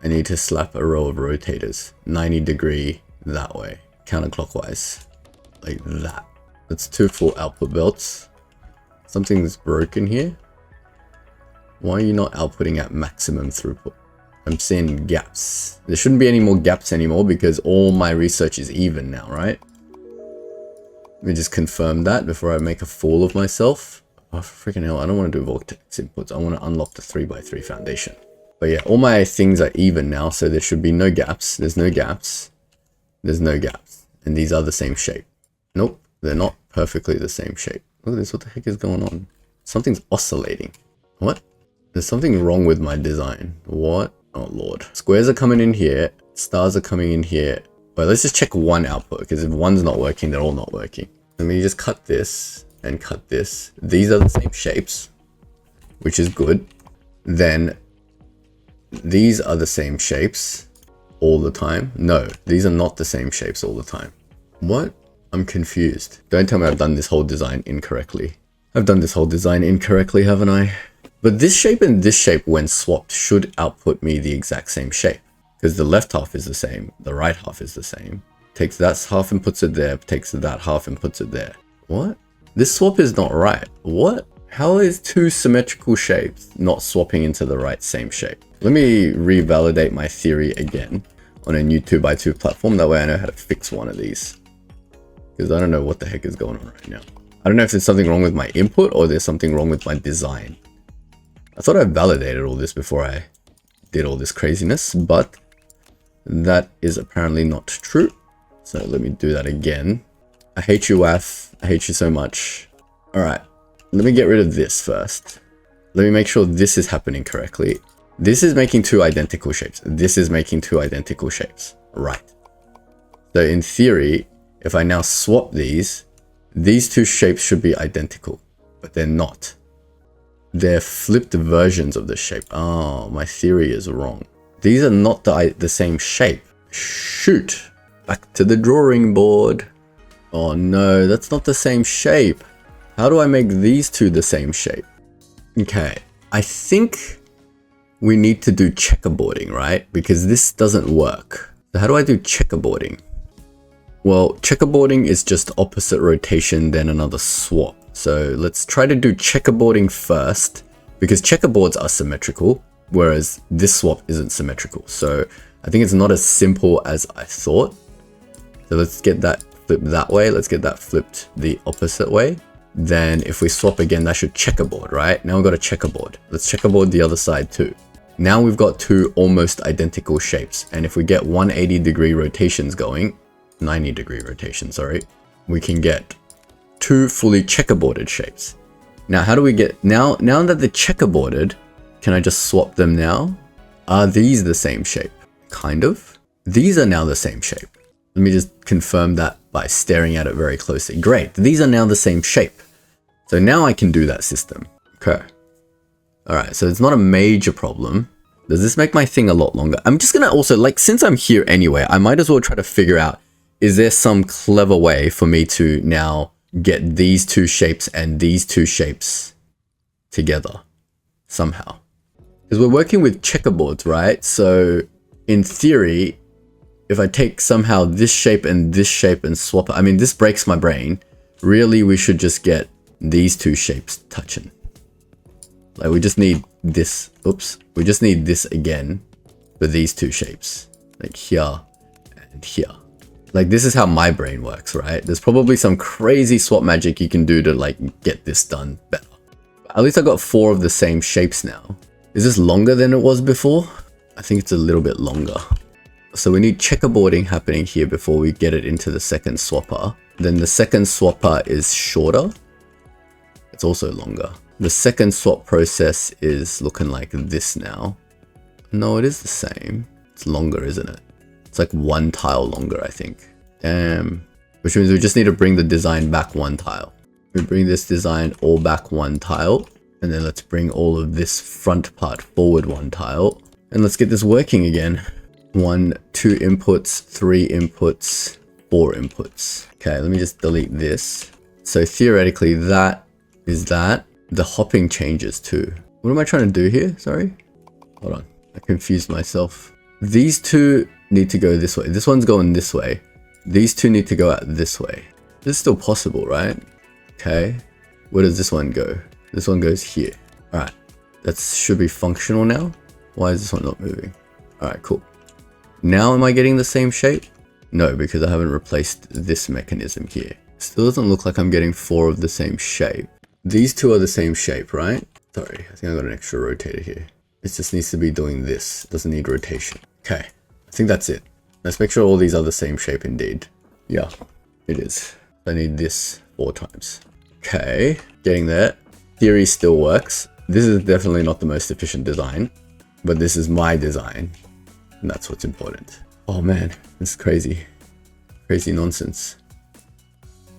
I need to slap a row of rotators 90-degree that way, counterclockwise, like that. That's 2 full output belts. Something's broken here. Why are you not outputting at maximum throughput? I'm seeing gaps. There shouldn't be any more gaps anymore because all my research is even now, right? Let me just confirm that before I make a fool of myself. Oh, freaking hell, I don't want to do vortex inputs. I want to unlock the 3x3 foundation. But yeah, all my things are even now, so there should be no gaps. There's no gaps. There's no gaps. And these are the same shape. Nope, they're not perfectly the same shape. Look at this, what the heck is going on? Something's oscillating. What? There's something wrong with my design. What? Oh lord. Squares are coming in here. Stars are coming in here. But let's just check one output, because if one's not working, they're all not working. Let me just cut this and cut this. These are the same shapes, which is good. Then these are the same shapes all the time. No, these are not the same shapes all the time. What? I'm confused. Don't tell me I've done this whole design incorrectly. I've done this whole design incorrectly, haven't I? But this shape and this shape, when swapped, should output me the exact same shape. Because the left half is the same, the right half is the same. Takes that half and puts it there, takes that half and puts it there. What? This swap is not right. What? How is 2 symmetrical shapes not swapping into the right same shape? Let me revalidate my theory again on a new 2x2 platform. That way I know how to fix one of these. Because I don't know what the heck is going on right now. I don't know if there's something wrong with my input or there's something wrong with my design. I thought I validated all this before I did all this craziness, but that is apparently not true. So let me do that again. I hate you, WAF. I hate you so much. All right, let me get rid of this first. Let me make sure this is happening correctly. This is making 2 identical shapes. This is making 2 identical shapes. Right. So in theory, if I now swap these 2 shapes should be identical, but they're not. They're flipped versions of the shape. Oh, my theory is wrong. These are not the same shape. Shoot. Back to the drawing board. Oh no, that's not the same shape. How do I make these 2 the same shape? Okay, I think we need to do checkerboarding, right? Because this doesn't work. So how do I do checkerboarding? Well, checkerboarding is just opposite rotation, then another swap. So let's try to do checkerboarding first, because checkerboards are symmetrical, whereas this swap isn't symmetrical. So I think it's not as simple as I thought. So let's get that flipped that way. Let's get that flipped the opposite way. Then if we swap again, that should checkerboard, right? Now we've got a checkerboard. Let's checkerboard the other side too. Now we've got two almost identical shapes. And if we get 180-degree rotations going, 90-degree rotation, sorry, we can get two fully checkerboarded shapes. Now, how do we get, now that they're checkerboarded, can I just swap them now? Are these the same shape? Kind of. These are now the same shape. Let me just confirm that by staring at it very closely. Great, these are now the same shape. So now I can do that system. Okay. All right, so it's not a major problem. Does this make my thing a lot longer? I'm just gonna also, like, since I'm here anyway, I might as well try to figure out, is there some clever way for me to now get these two shapes and these two shapes together somehow? Because we're working with checkerboards, right? So in theory, if I take somehow this shape and swap it, I mean, this breaks my brain. Really, we should just get these two shapes touching. Like, we just need this, oops, we just need this again for these two shapes, like here and here. Like, this is how my brain works, right? There's probably some crazy swap magic you can do to, like, get this done better. At least I got 4 of the same shapes now. Is this longer than it was before? I think it's a little bit longer. So we need checkerboarding happening here before we get it into the second swapper. Then the second swapper is shorter. It's also longer. The second swap process is looking like this now. No, it is the same. It's longer, isn't it? It's like 1 tile longer, I think. Damn. Which means we just need to bring the design back 1 tile. We bring this design all back 1 tile. And then let's bring all of this front part forward 1 tile. And let's get this working again. 1, 2 inputs, 3 inputs, 4 inputs. Okay, let me just delete this. So theoretically, that is that. The hopping changes too. What am I trying to do here? Sorry. Hold on. I confused myself. These two need to go this way. This one's going this way. These two need to go out this way. This is still possible, right? Okay. Where does this one go? This one goes here. All right. That should be functional now. Why is this one not moving? All right, cool. Now am I getting the same shape? No, because I haven't replaced this mechanism here. Still doesn't look like I'm getting 4 of the same shape. These two are the same shape, right? Sorry, I think I got an extra rotator here. It just needs to be doing this. It doesn't need rotation. Okay, I think that's it. Let's make sure all these are the same shape indeed. Yeah, it is. I need this 4 times. Okay, getting there. Theory still works. This is definitely not the most efficient design, but this is my design, and that's what's important. Oh man, this is crazy. Crazy nonsense.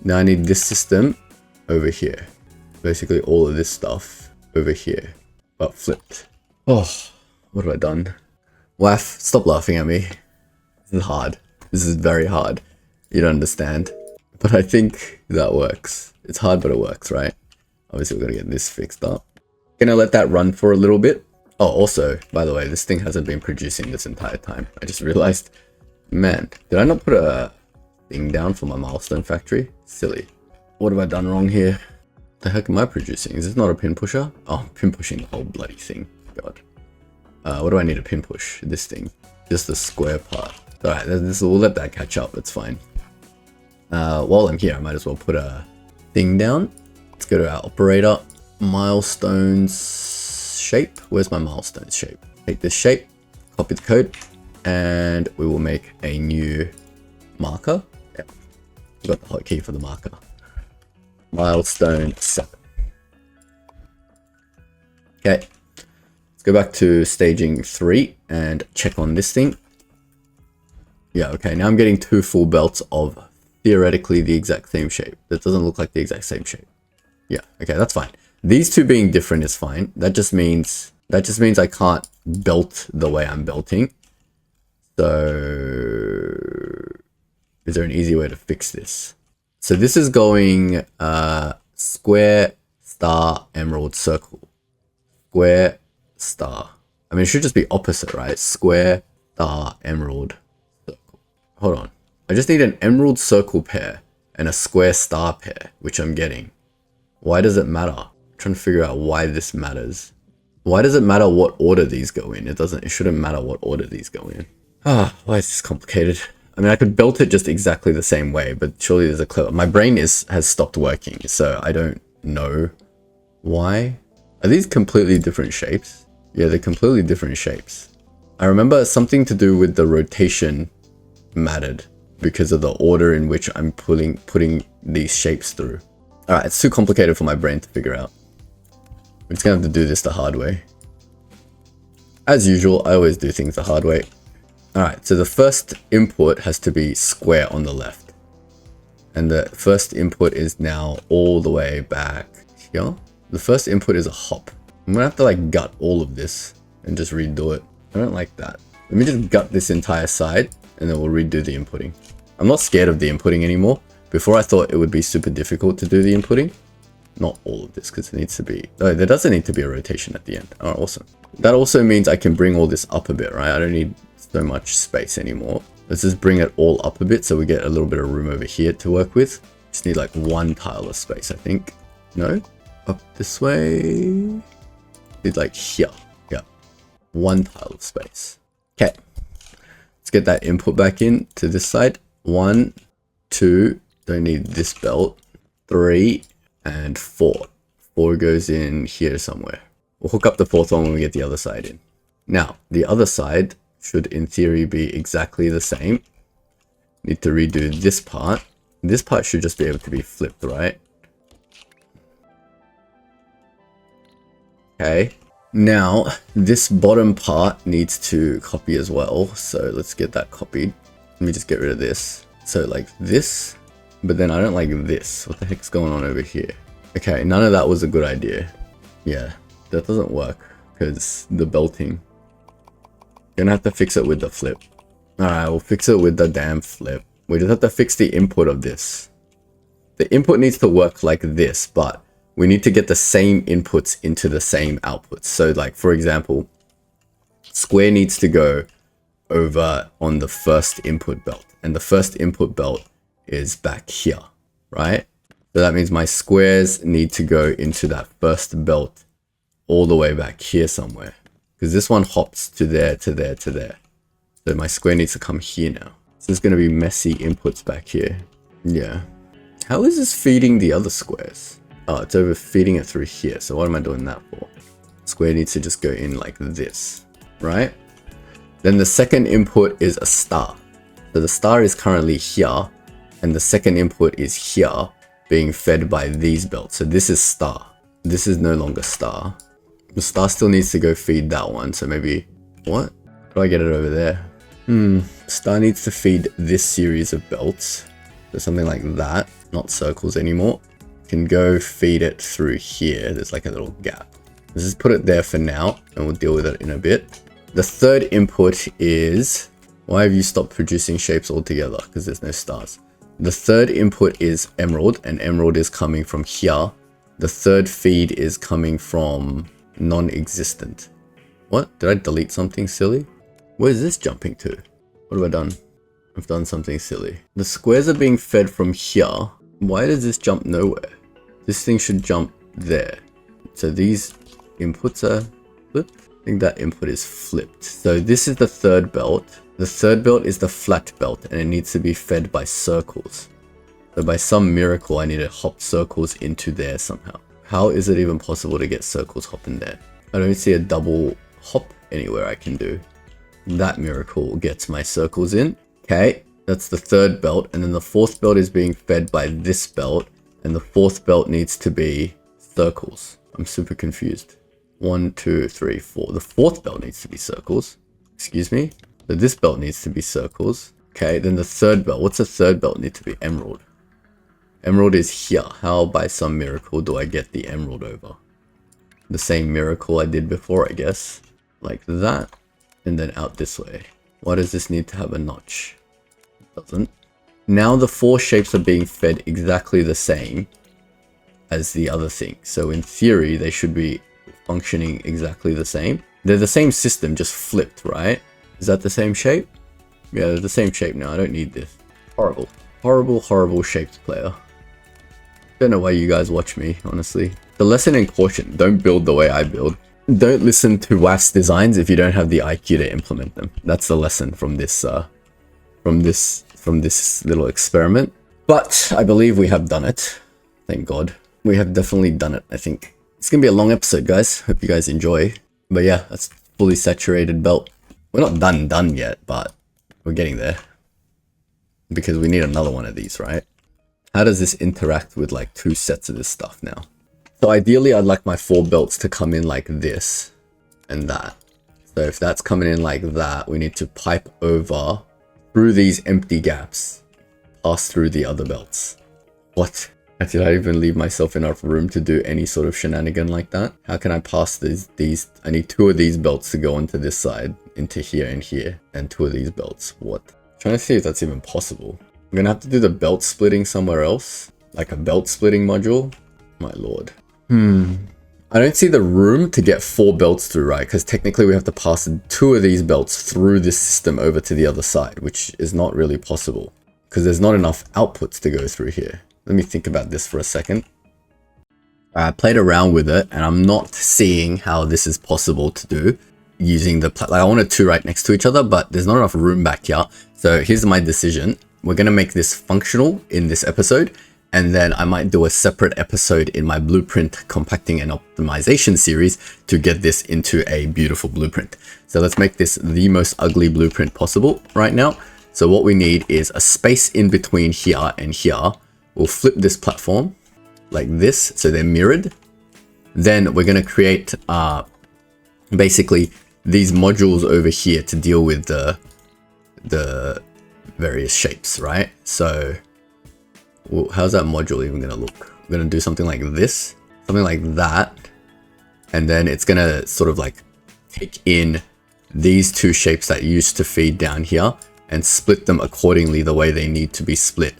Now I need this system over here. Basically all of this stuff over here, but flipped. Oh, what have I done? Wife, stop laughing at me. This is hard. This is very hard. You don't understand. But I think that works. It's hard, but it works, right? Obviously, we're gonna get this fixed up. Gonna let that run for a little bit. Oh, also, by the way, this thing hasn't been producing this entire time. I just realized, man, did I not put a thing down for my milestone factory? Silly. What have I done wrong here? The heck am I producing? Is this not a pin pusher? Oh, I'm pin pushing the whole bloody thing. God. What do I need to pin push? This thing. Just the square part. Alright, we'll let that catch up. It's fine. While I'm here, I might as well put a thing down. Let's go to our operator. Milestones shape. Where's my milestones shape? Take this shape, copy the code, and we will make a new marker. Yeah, we got the hotkey for the marker. Milestone 7. Okay, let's go back to staging 3 and check on this thing. Yeah, okay, now I'm getting 2 full belts of theoretically the exact same shape. That doesn't look like the exact same shape. Yeah, okay, that's fine. These two being different is fine. That just means I can't belt the way I'm belting. So is there an easy way to fix this? So this is going square, star, emerald, circle. Square, star. I mean, it should just be opposite, right? Square, star, emerald, circle. Hold on. I just need an emerald circle pair and a square star pair, which I'm getting. Why does it matter? I'm trying to figure out why this matters. Why does it matter what order these go in? It shouldn't matter what order these go in. Ah, why is this complicated? I mean, I could belt it just exactly the same way, but surely there's a clever... My brain has stopped working, so I don't know why. Are these completely different shapes? Yeah, they're completely different shapes. I remember something to do with the rotation mattered because of the order in which I'm putting these shapes through. Alright, it's too complicated for my brain to figure out. We're just gonna have to do this the hard way. As usual, I always do things the hard way. Alright, so the first input has to be square on the left. And the first input is now all the way back here. The first input is a hop. I'm gonna have to like gut all of this and just redo it. I don't like that. Let me just gut this entire side and then we'll redo the inputting. I'm not scared of the inputting anymore. Before I thought it would be super difficult to do the inputting. Not all of this because it needs to be, oh, there doesn't need to be a rotation at the end. Oh, awesome. That also means I can bring all this up a bit, right? I don't need so much space anymore. Let's just bring it all up a bit so we get a little bit of room over here to work with. Just need like one tile of space, I think. No? Up this way. Need like here. Yeah. One tile of space. Okay. Let's get that input back in to this side. 1, 2, don't need this belt. 3 and 4. 4 goes in here somewhere. We'll hook up the fourth one when we get the other side in. Now, the other side should in theory be exactly the same. Need to redo this part. This part should just be able to be flipped, right? Okay. Now, this bottom part needs to copy as well. So let's get that copied. Let me just get rid of this. So like this, but then I don't like this. What the heck's going on over here? Okay, none of that was a good idea. Yeah, that doesn't work because the belting. Gonna have to fix it with the flip. Alright, we'll fix it with the damn flip. We just have to fix the input of this. The input needs to work like this, but we need to get the same inputs into the same outputs. So like, for example, square needs to go over on the first input belt. And the first input belt is back here, right? So that means my squares need to go into that first belt all the way back here somewhere. Because this one hops to there, to there, to there. So my square needs to come here now. So there's going to be messy inputs back here. Yeah. How is this feeding the other squares? Oh, it's over feeding it through here. So what am I doing that for? Square needs to just go in like this, right? Then the second input is a star. So the star is currently here. And the second input is here being fed by these belts. So this is star. This is no longer star. The star still needs to go feed that one. So maybe, what? How do I get it over there? Star needs to feed this series of belts. So something like that, not circles anymore. Can go feed it through here. There's like a little gap. Let's just put it there for now and we'll deal with it in a bit. The third input is, why have you stopped producing shapes altogether? Because there's no stars. The third input is emerald and emerald is coming from here. The third feed is coming from non-existent. What? Did I delete something silly? Where is this jumping to? What have I done? I've done something silly. The squares are being fed from here. Why does this jump nowhere? This thing should jump there. So these inputs are flipped. I think that input is flipped. So this is the third belt. The third belt is the flat belt and it needs to be fed by circles. So by some miracle, I need to hop circles into there somehow. How is it even possible to get circles hopping there? I don't see a double hop anywhere I can do. That miracle gets my circles in. Okay, that's the third belt. And then the fourth belt is being fed by this belt. And the fourth belt needs to be circles. I'm super confused. 1, 2, 3, 4. The fourth belt needs to be circles. Excuse me. So this belt needs to be circles. Okay, then the third belt. What's the third belt need to be? Emerald. Emerald is here. How by some miracle do I get the emerald over? The same miracle I did before, I guess. Like that. And then out this way. Why does this need to have a notch? It doesn't. Now the 4 shapes are being fed exactly the same as the other thing. So in theory, they should be functioning exactly the same. They're the same system, just flipped, right? Is that the same shape? Yeah, they're the same shape now. I don't need this. Horrible. Horrible, horrible shaped player. Don't know why you guys watch me, honestly. The lesson in caution, don't build the way I build. Don't listen to WAF's designs if you don't have the IQ to implement them. That's the lesson from this little experiment. But I believe we have done it. Thank God. We have definitely done it, I think. It's gonna be a long episode, guys. Hope you guys enjoy. But yeah, that's fully saturated belt. We're not done yet, but we're getting there. Because we need another one of these, right? How does this interact with like 2 sets of this stuff now? So ideally, I'd like my 4 belts to come in like this and that. So if that's coming in like that, we need to pipe over through these empty gaps, pass through the other belts. What? Did I even leave myself enough room to do any sort of shenanigan like that? How can I pass these? I need 2 of these belts to go onto this side, into here and here, and 2 of these belts. What? I'm trying to see if that's even possible. I'm gonna have to do the belt splitting somewhere else, like a belt splitting module. My lord. I don't see the room to get 4 belts through, right? Because technically we have to pass 2 of these belts through this system over to the other side, which is not really possible because there's not enough outputs to go through here. Let me think about this for a second. I played around with it and I'm not seeing how this is possible to do using the, like I wanted 2 right next to each other, but there's not enough room back here. So here's my decision. We're going to make this functional in this episode. And then I might do a separate episode in my blueprint compacting and optimization series to get this into a beautiful blueprint. So let's make this the most ugly blueprint possible right now. So what we need is a space in between here and here. We'll flip this platform like this, so they're mirrored. Then we're going to create basically these modules over here to deal with the various shapes, right? So well, how's that module even going to look? I'm going to do something like this, something like that. And then it's going to sort of like take in these 2 shapes that used to feed down here and split them accordingly the way they need to be split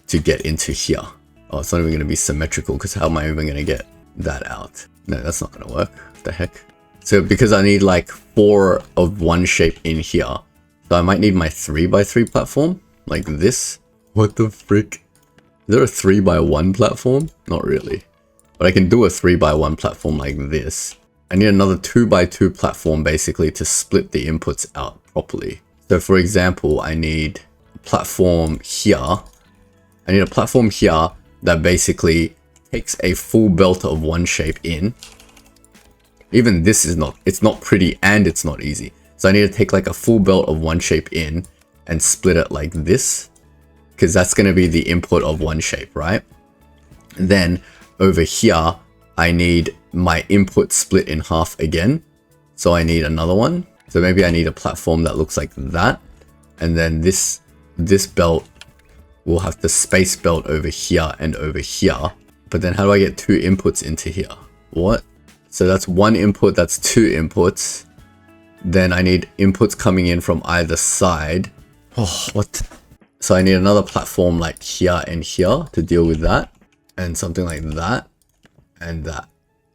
to get into here. Oh, it's not even going to be symmetrical because how am I even going to get that out? No, that's not going to work. What the heck? So because I need like 4 of one shape in here, so I might need my 3x3 platform like this. What the frick? Is there a 3x1 platform? Not really. But I can do a 3x1 platform like this. I need another 2x2 platform basically to split the inputs out properly. So for example, I need a platform here. I need a platform here that basically takes a full belt of one shape in. Even this is not, it's not pretty and it's not easy. So I need to take like a full belt of one shape in and split it like this, because that's going to be the input of one shape, right? And then over here, I need my input split in half again. So I need another one. So maybe I need a platform that looks like that. And then this belt will have the space belt over here and over here. But then how do I get 2 inputs into here? What? So that's 1 input, that's 2 inputs. Then I need inputs coming in from either side. Oh, what? So I need another platform like here and here to deal with that. And something like that and that.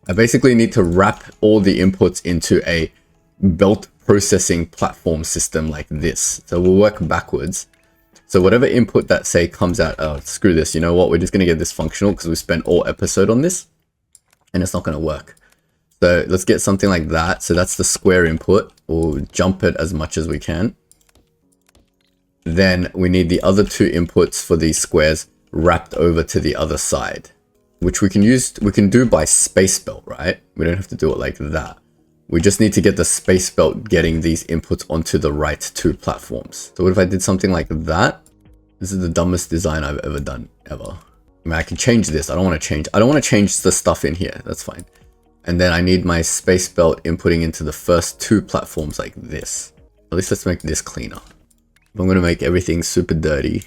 I basically need to wrap all the inputs into a belt processing platform system like this. So we'll work backwards. So whatever input that say comes out, oh, screw this. You know what? We're just going to get this functional because we spent all episode on this and it's not going to work. So let's get something like that. So that's the square input. We'll jump it as much as we can. Then we need the other 2 inputs for these squares wrapped over to the other side, which we can do by space belt, right? We don't have to do it like that. We just need to get the space belt getting these inputs onto the right 2 platforms. So what if I did something like that? This is the dumbest design I've ever done, ever. I mean, I can change this. I don't want to change the stuff in here. That's fine. And then I need my space belt inputting into the first 2 platforms like this. At least let's make this cleaner. If I'm going to make everything super dirty,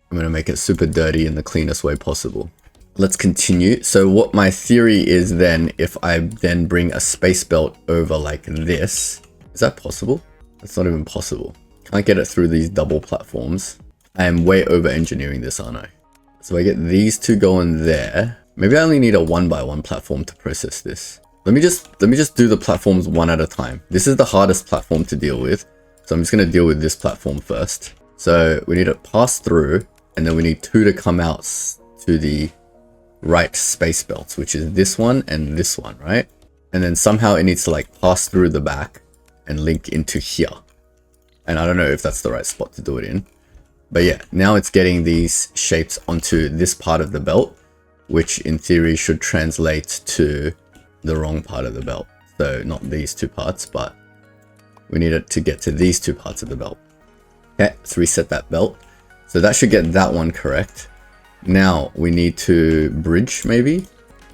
I'm going to make it super dirty in the cleanest way possible. Let's continue. So what my theory is then, if I then bring a space belt over like this, is that possible? That's not even possible. Can't get it through these double platforms. I am way over engineering this, aren't I? So I get these 2 going there. Maybe I only need a 1x1 platform to process this. Let me just do the platforms one at a time. This is the hardest platform to deal with. So I'm just going to deal with this platform first. So we need to pass through, and then we need 2 to come out to the right space belts, which is this one and this one, right? And then somehow it needs to like pass through the back and link into here. And I don't know if that's the right spot to do it in. But yeah, now it's getting these shapes onto this part of the belt, which in theory should translate to the wrong part of the belt. So not these two parts, but we need it to get to these two parts of the belt. Okay, let's reset that belt. So that should get that one correct. Now we need to bridge, maybe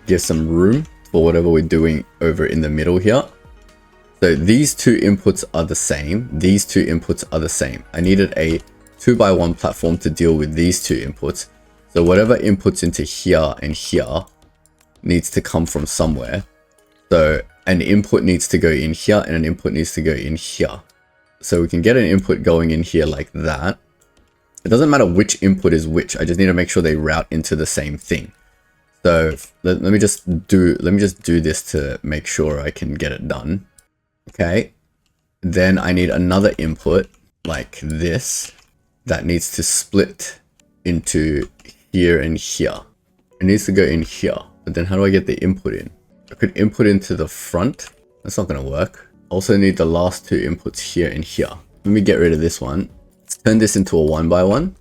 give some room for whatever we're doing over in the middle here. So these two inputs are the same. These two inputs are the same. I needed a 2x1 platform to deal with these two inputs. So whatever inputs into here and here needs to come from somewhere. So an input needs to go in here and an input needs to go in here. So we can get an input going in here like that. It doesn't matter which input is which. I just need to make sure they route into the same thing. So let me just do this to make sure I can get it done. Okay. Then I need another input like this that needs to split into here and here. It needs to go in here. But then how do I get the input in? I could input into the front. That's not going to work. Also need the last two inputs here and here. Let me get rid of this one. Let's turn this into a 1x1.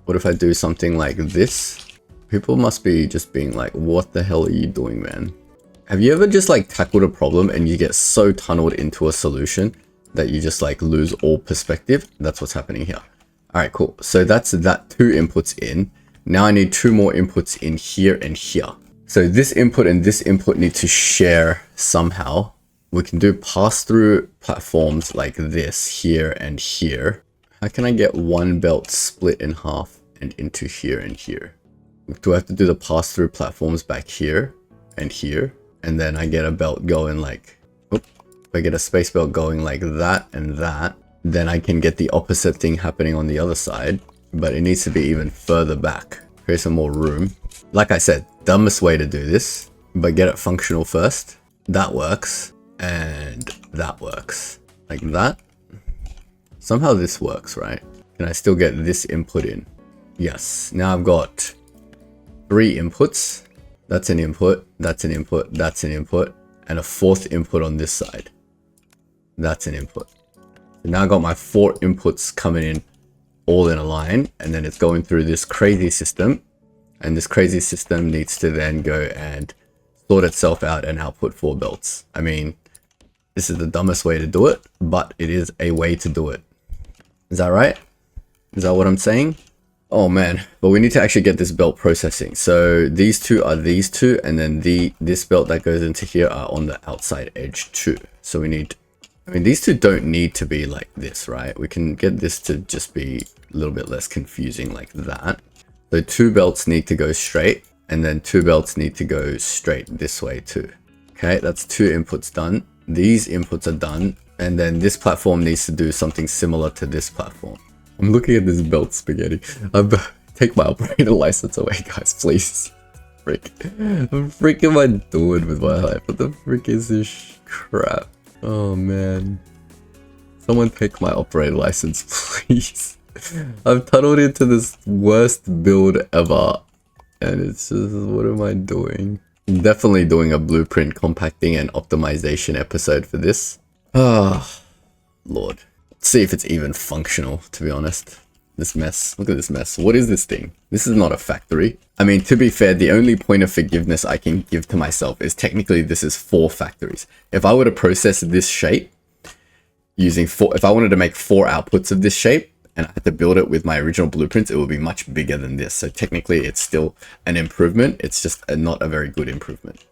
What if I do something like this? People must be just being like, what the hell are you doing, man? Have you ever just like tackled a problem and you get so tunneled into a solution that you just like lose all perspective? That's what's happening here. All right, cool. So that's that 2 inputs in. Now I need 2 more inputs in here and here. So this input and this input need to share somehow. We can do pass-through platforms like this here and here. How can I get one belt split in half and into here and here? Do I have to do the pass-through platforms back here and here? And then I get a belt going like, if I get a space belt going like that and that, then I can get the opposite thing happening on the other side, but it needs to be even further back. Create some more room. Like I said, dumbest way to do this, but get it functional first. That works. And that works like that. Somehow this works, right? Can I still get this input in? Yes. Now I've got 3 inputs. That's an input, that's an input, that's an input, and a 4th input on this side. That's an input. So now I've got my 4 inputs coming in all in a line, and then it's going through this crazy system, and this crazy system needs to then go and sort itself out and output 4 belts. I mean, this is the dumbest way to do it, but it is a way to do it. Is that right? Is that what I'm saying? Oh man, but we need to actually get this belt processing. So these two are these two, and then this belt that goes into here are on the outside edge too. So we need, I mean, these two don't need to be like this, right? We can get this to just be a little bit less confusing like that. So 2 belts need to go straight, and then 2 belts need to go straight this way too. Okay, that's 2 inputs done. These inputs are done, and then this platform needs to do something similar to this platform. I'm looking at this belt spaghetti. Take my operator license away, guys, please. Frick. What the frick am I doing with my life? What the frick is this crap? Oh man. Someone take my operator license, please. I've tunneled into this worst build ever. And it's just, what am I doing? I'm definitely doing a blueprint compacting and optimization episode for this. Ah, Lord. Let's see if it's even functional, to be honest. This mess. Look at this mess. What is this thing? This is not a factory. I mean, to be fair, the only point of forgiveness I can give to myself is technically this is 4 factories. If I were to process this shape using 4, if I wanted to make 4 outputs of this shape, and I had to build it with my original blueprints, it would be much bigger than this. So technically it's still an improvement. It's just not a very good improvement.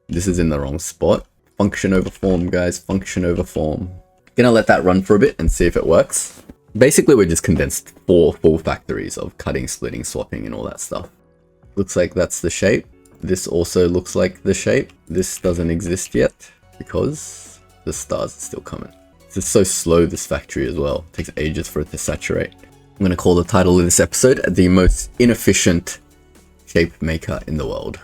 This is in the wrong spot. Function over form, guys. Function over form. Gonna let that run for a bit and see if it works. Basically, we just condensed 4 full factories of cutting, splitting, swapping, and all that stuff. Looks like that's the shape. This also looks like the shape. This doesn't exist yet because the stars are still coming. It's so slow, this factory as well. It takes ages for it to saturate. I'm going to call the title of this episode the most inefficient shape maker in the world.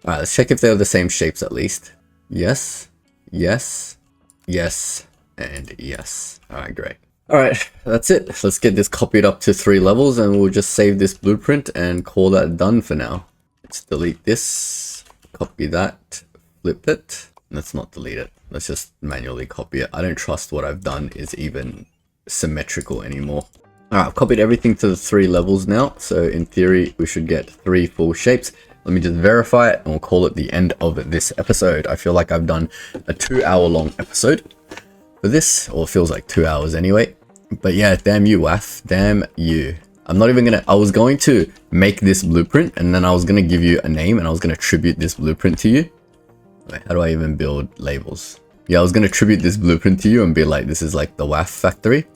Alright, let's check if they're the same shapes at least. Yes, yes, yes, and yes. Alright, great. Alright, that's it. Let's get this copied up to 3 levels and we'll just save this blueprint and call that done for now. Let's delete this, copy that, flip it. Let's not delete it. Let's just manually copy it. I don't trust what I've done is even symmetrical anymore. Alright, I've copied everything to the 3 levels now. So in theory, we should get 3 full shapes. Let me just verify it and we'll call it the end of this episode. I feel like I've done a 2-hour-long episode for this, or it feels like 2 hours anyway. But yeah, damn you, WAF. Damn you. I'm not even gonna, I was going to make this blueprint and then I was gonna give you a name and I was gonna attribute this blueprint to you. Wait, how do I even build labels? Yeah, I was gonna attribute this blueprint to you and be like, this is like the WAF factory.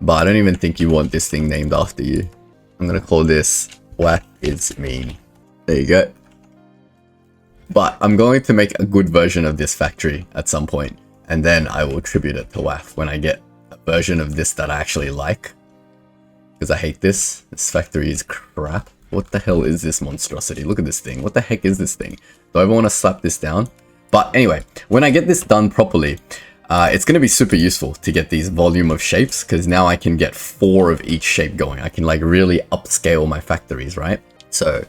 But I don't even think you want this thing named after you. I'm gonna call this WAF is mean. There you go. But I'm going to make a good version of this factory at some point, and then I will attribute it to WAF when I get a version of this that I actually like. Because I hate this. This factory is crap. What the hell is this monstrosity? Look at this thing. What the heck is this thing? Do I ever want to slap this down? But anyway, when I get this done properly, it's going to be super useful to get these volume of shapes, because now I can get 4 of each shape going. I can like really upscale my factories, right? So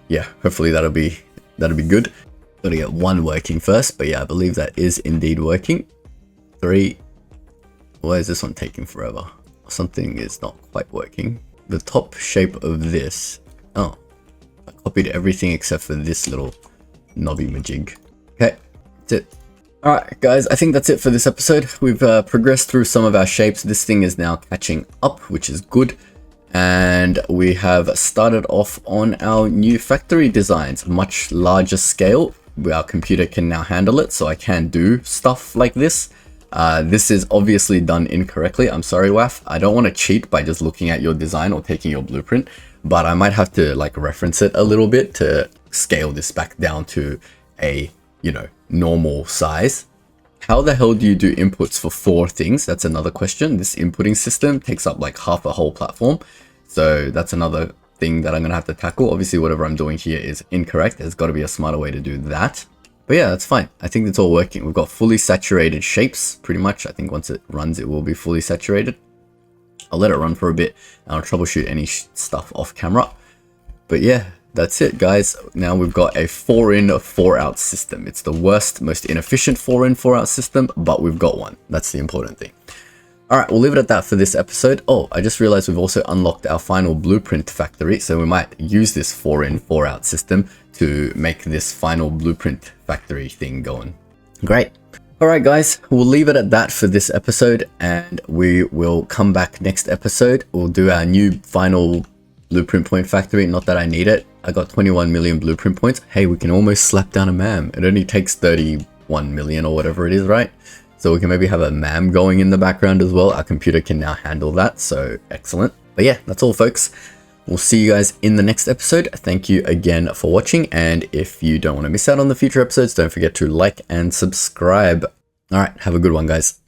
yeah, hopefully that'll be good. Gotta get 1 working first, but yeah, I believe that is indeed working. 3. Why is this one taking forever? Something is not quite working. The top shape of this, oh, I copied everything except for this little knobby majig. Okay, that's it. Alright guys, I think that's it for this episode. We've progressed through some of our shapes. This thing is now catching up, which is good. And we have started off on our new factory designs, much larger scale. Our computer can now handle it, so I can do stuff like this. This is obviously done incorrectly. I'm sorry, WAF. I don't want to cheat by just looking at your design or taking your blueprint, but I might have to like reference it a little bit to scale this back down to a, you know, normal size. How the hell do you do inputs for 4 things? That's another question. This inputting system takes up like half a whole platform. So that's another thing that I'm going to have to tackle. Obviously, whatever I'm doing here is incorrect. There's got to be a smarter way to do that. But yeah, that's fine. I think it's all working. We've got fully saturated shapes, pretty much. I think once it runs, it will be fully saturated. I'll let it run for a bit. And I'll troubleshoot any stuff off camera. But yeah, that's it, guys. Now we've got a 4-in, 4-out system. It's the worst, most inefficient 4-in, 4-out system, but we've got one. That's the important thing. Alright, we'll leave it at that for this episode. Oh, I just realized we've also unlocked our final blueprint factory, so we might use this 4-in, 4-out system to make this final blueprint factory thing going. Great. Alright guys, we'll leave it at that for this episode, and we will come back next episode. We'll do our new final blueprint point factory. Not that I need it. I got 21 million blueprint points. Hey, we can almost slap down a MAM. It only takes 31 million or whatever it is, right? So we can maybe have a MAM going in the background as well. Our computer can now handle that, so excellent. But yeah, that's all folks. We'll see you guys in the next episode. Thank you again for watching, and if you don't want to miss out on the future episodes, don't forget to like and subscribe. Alright, have a good one, guys.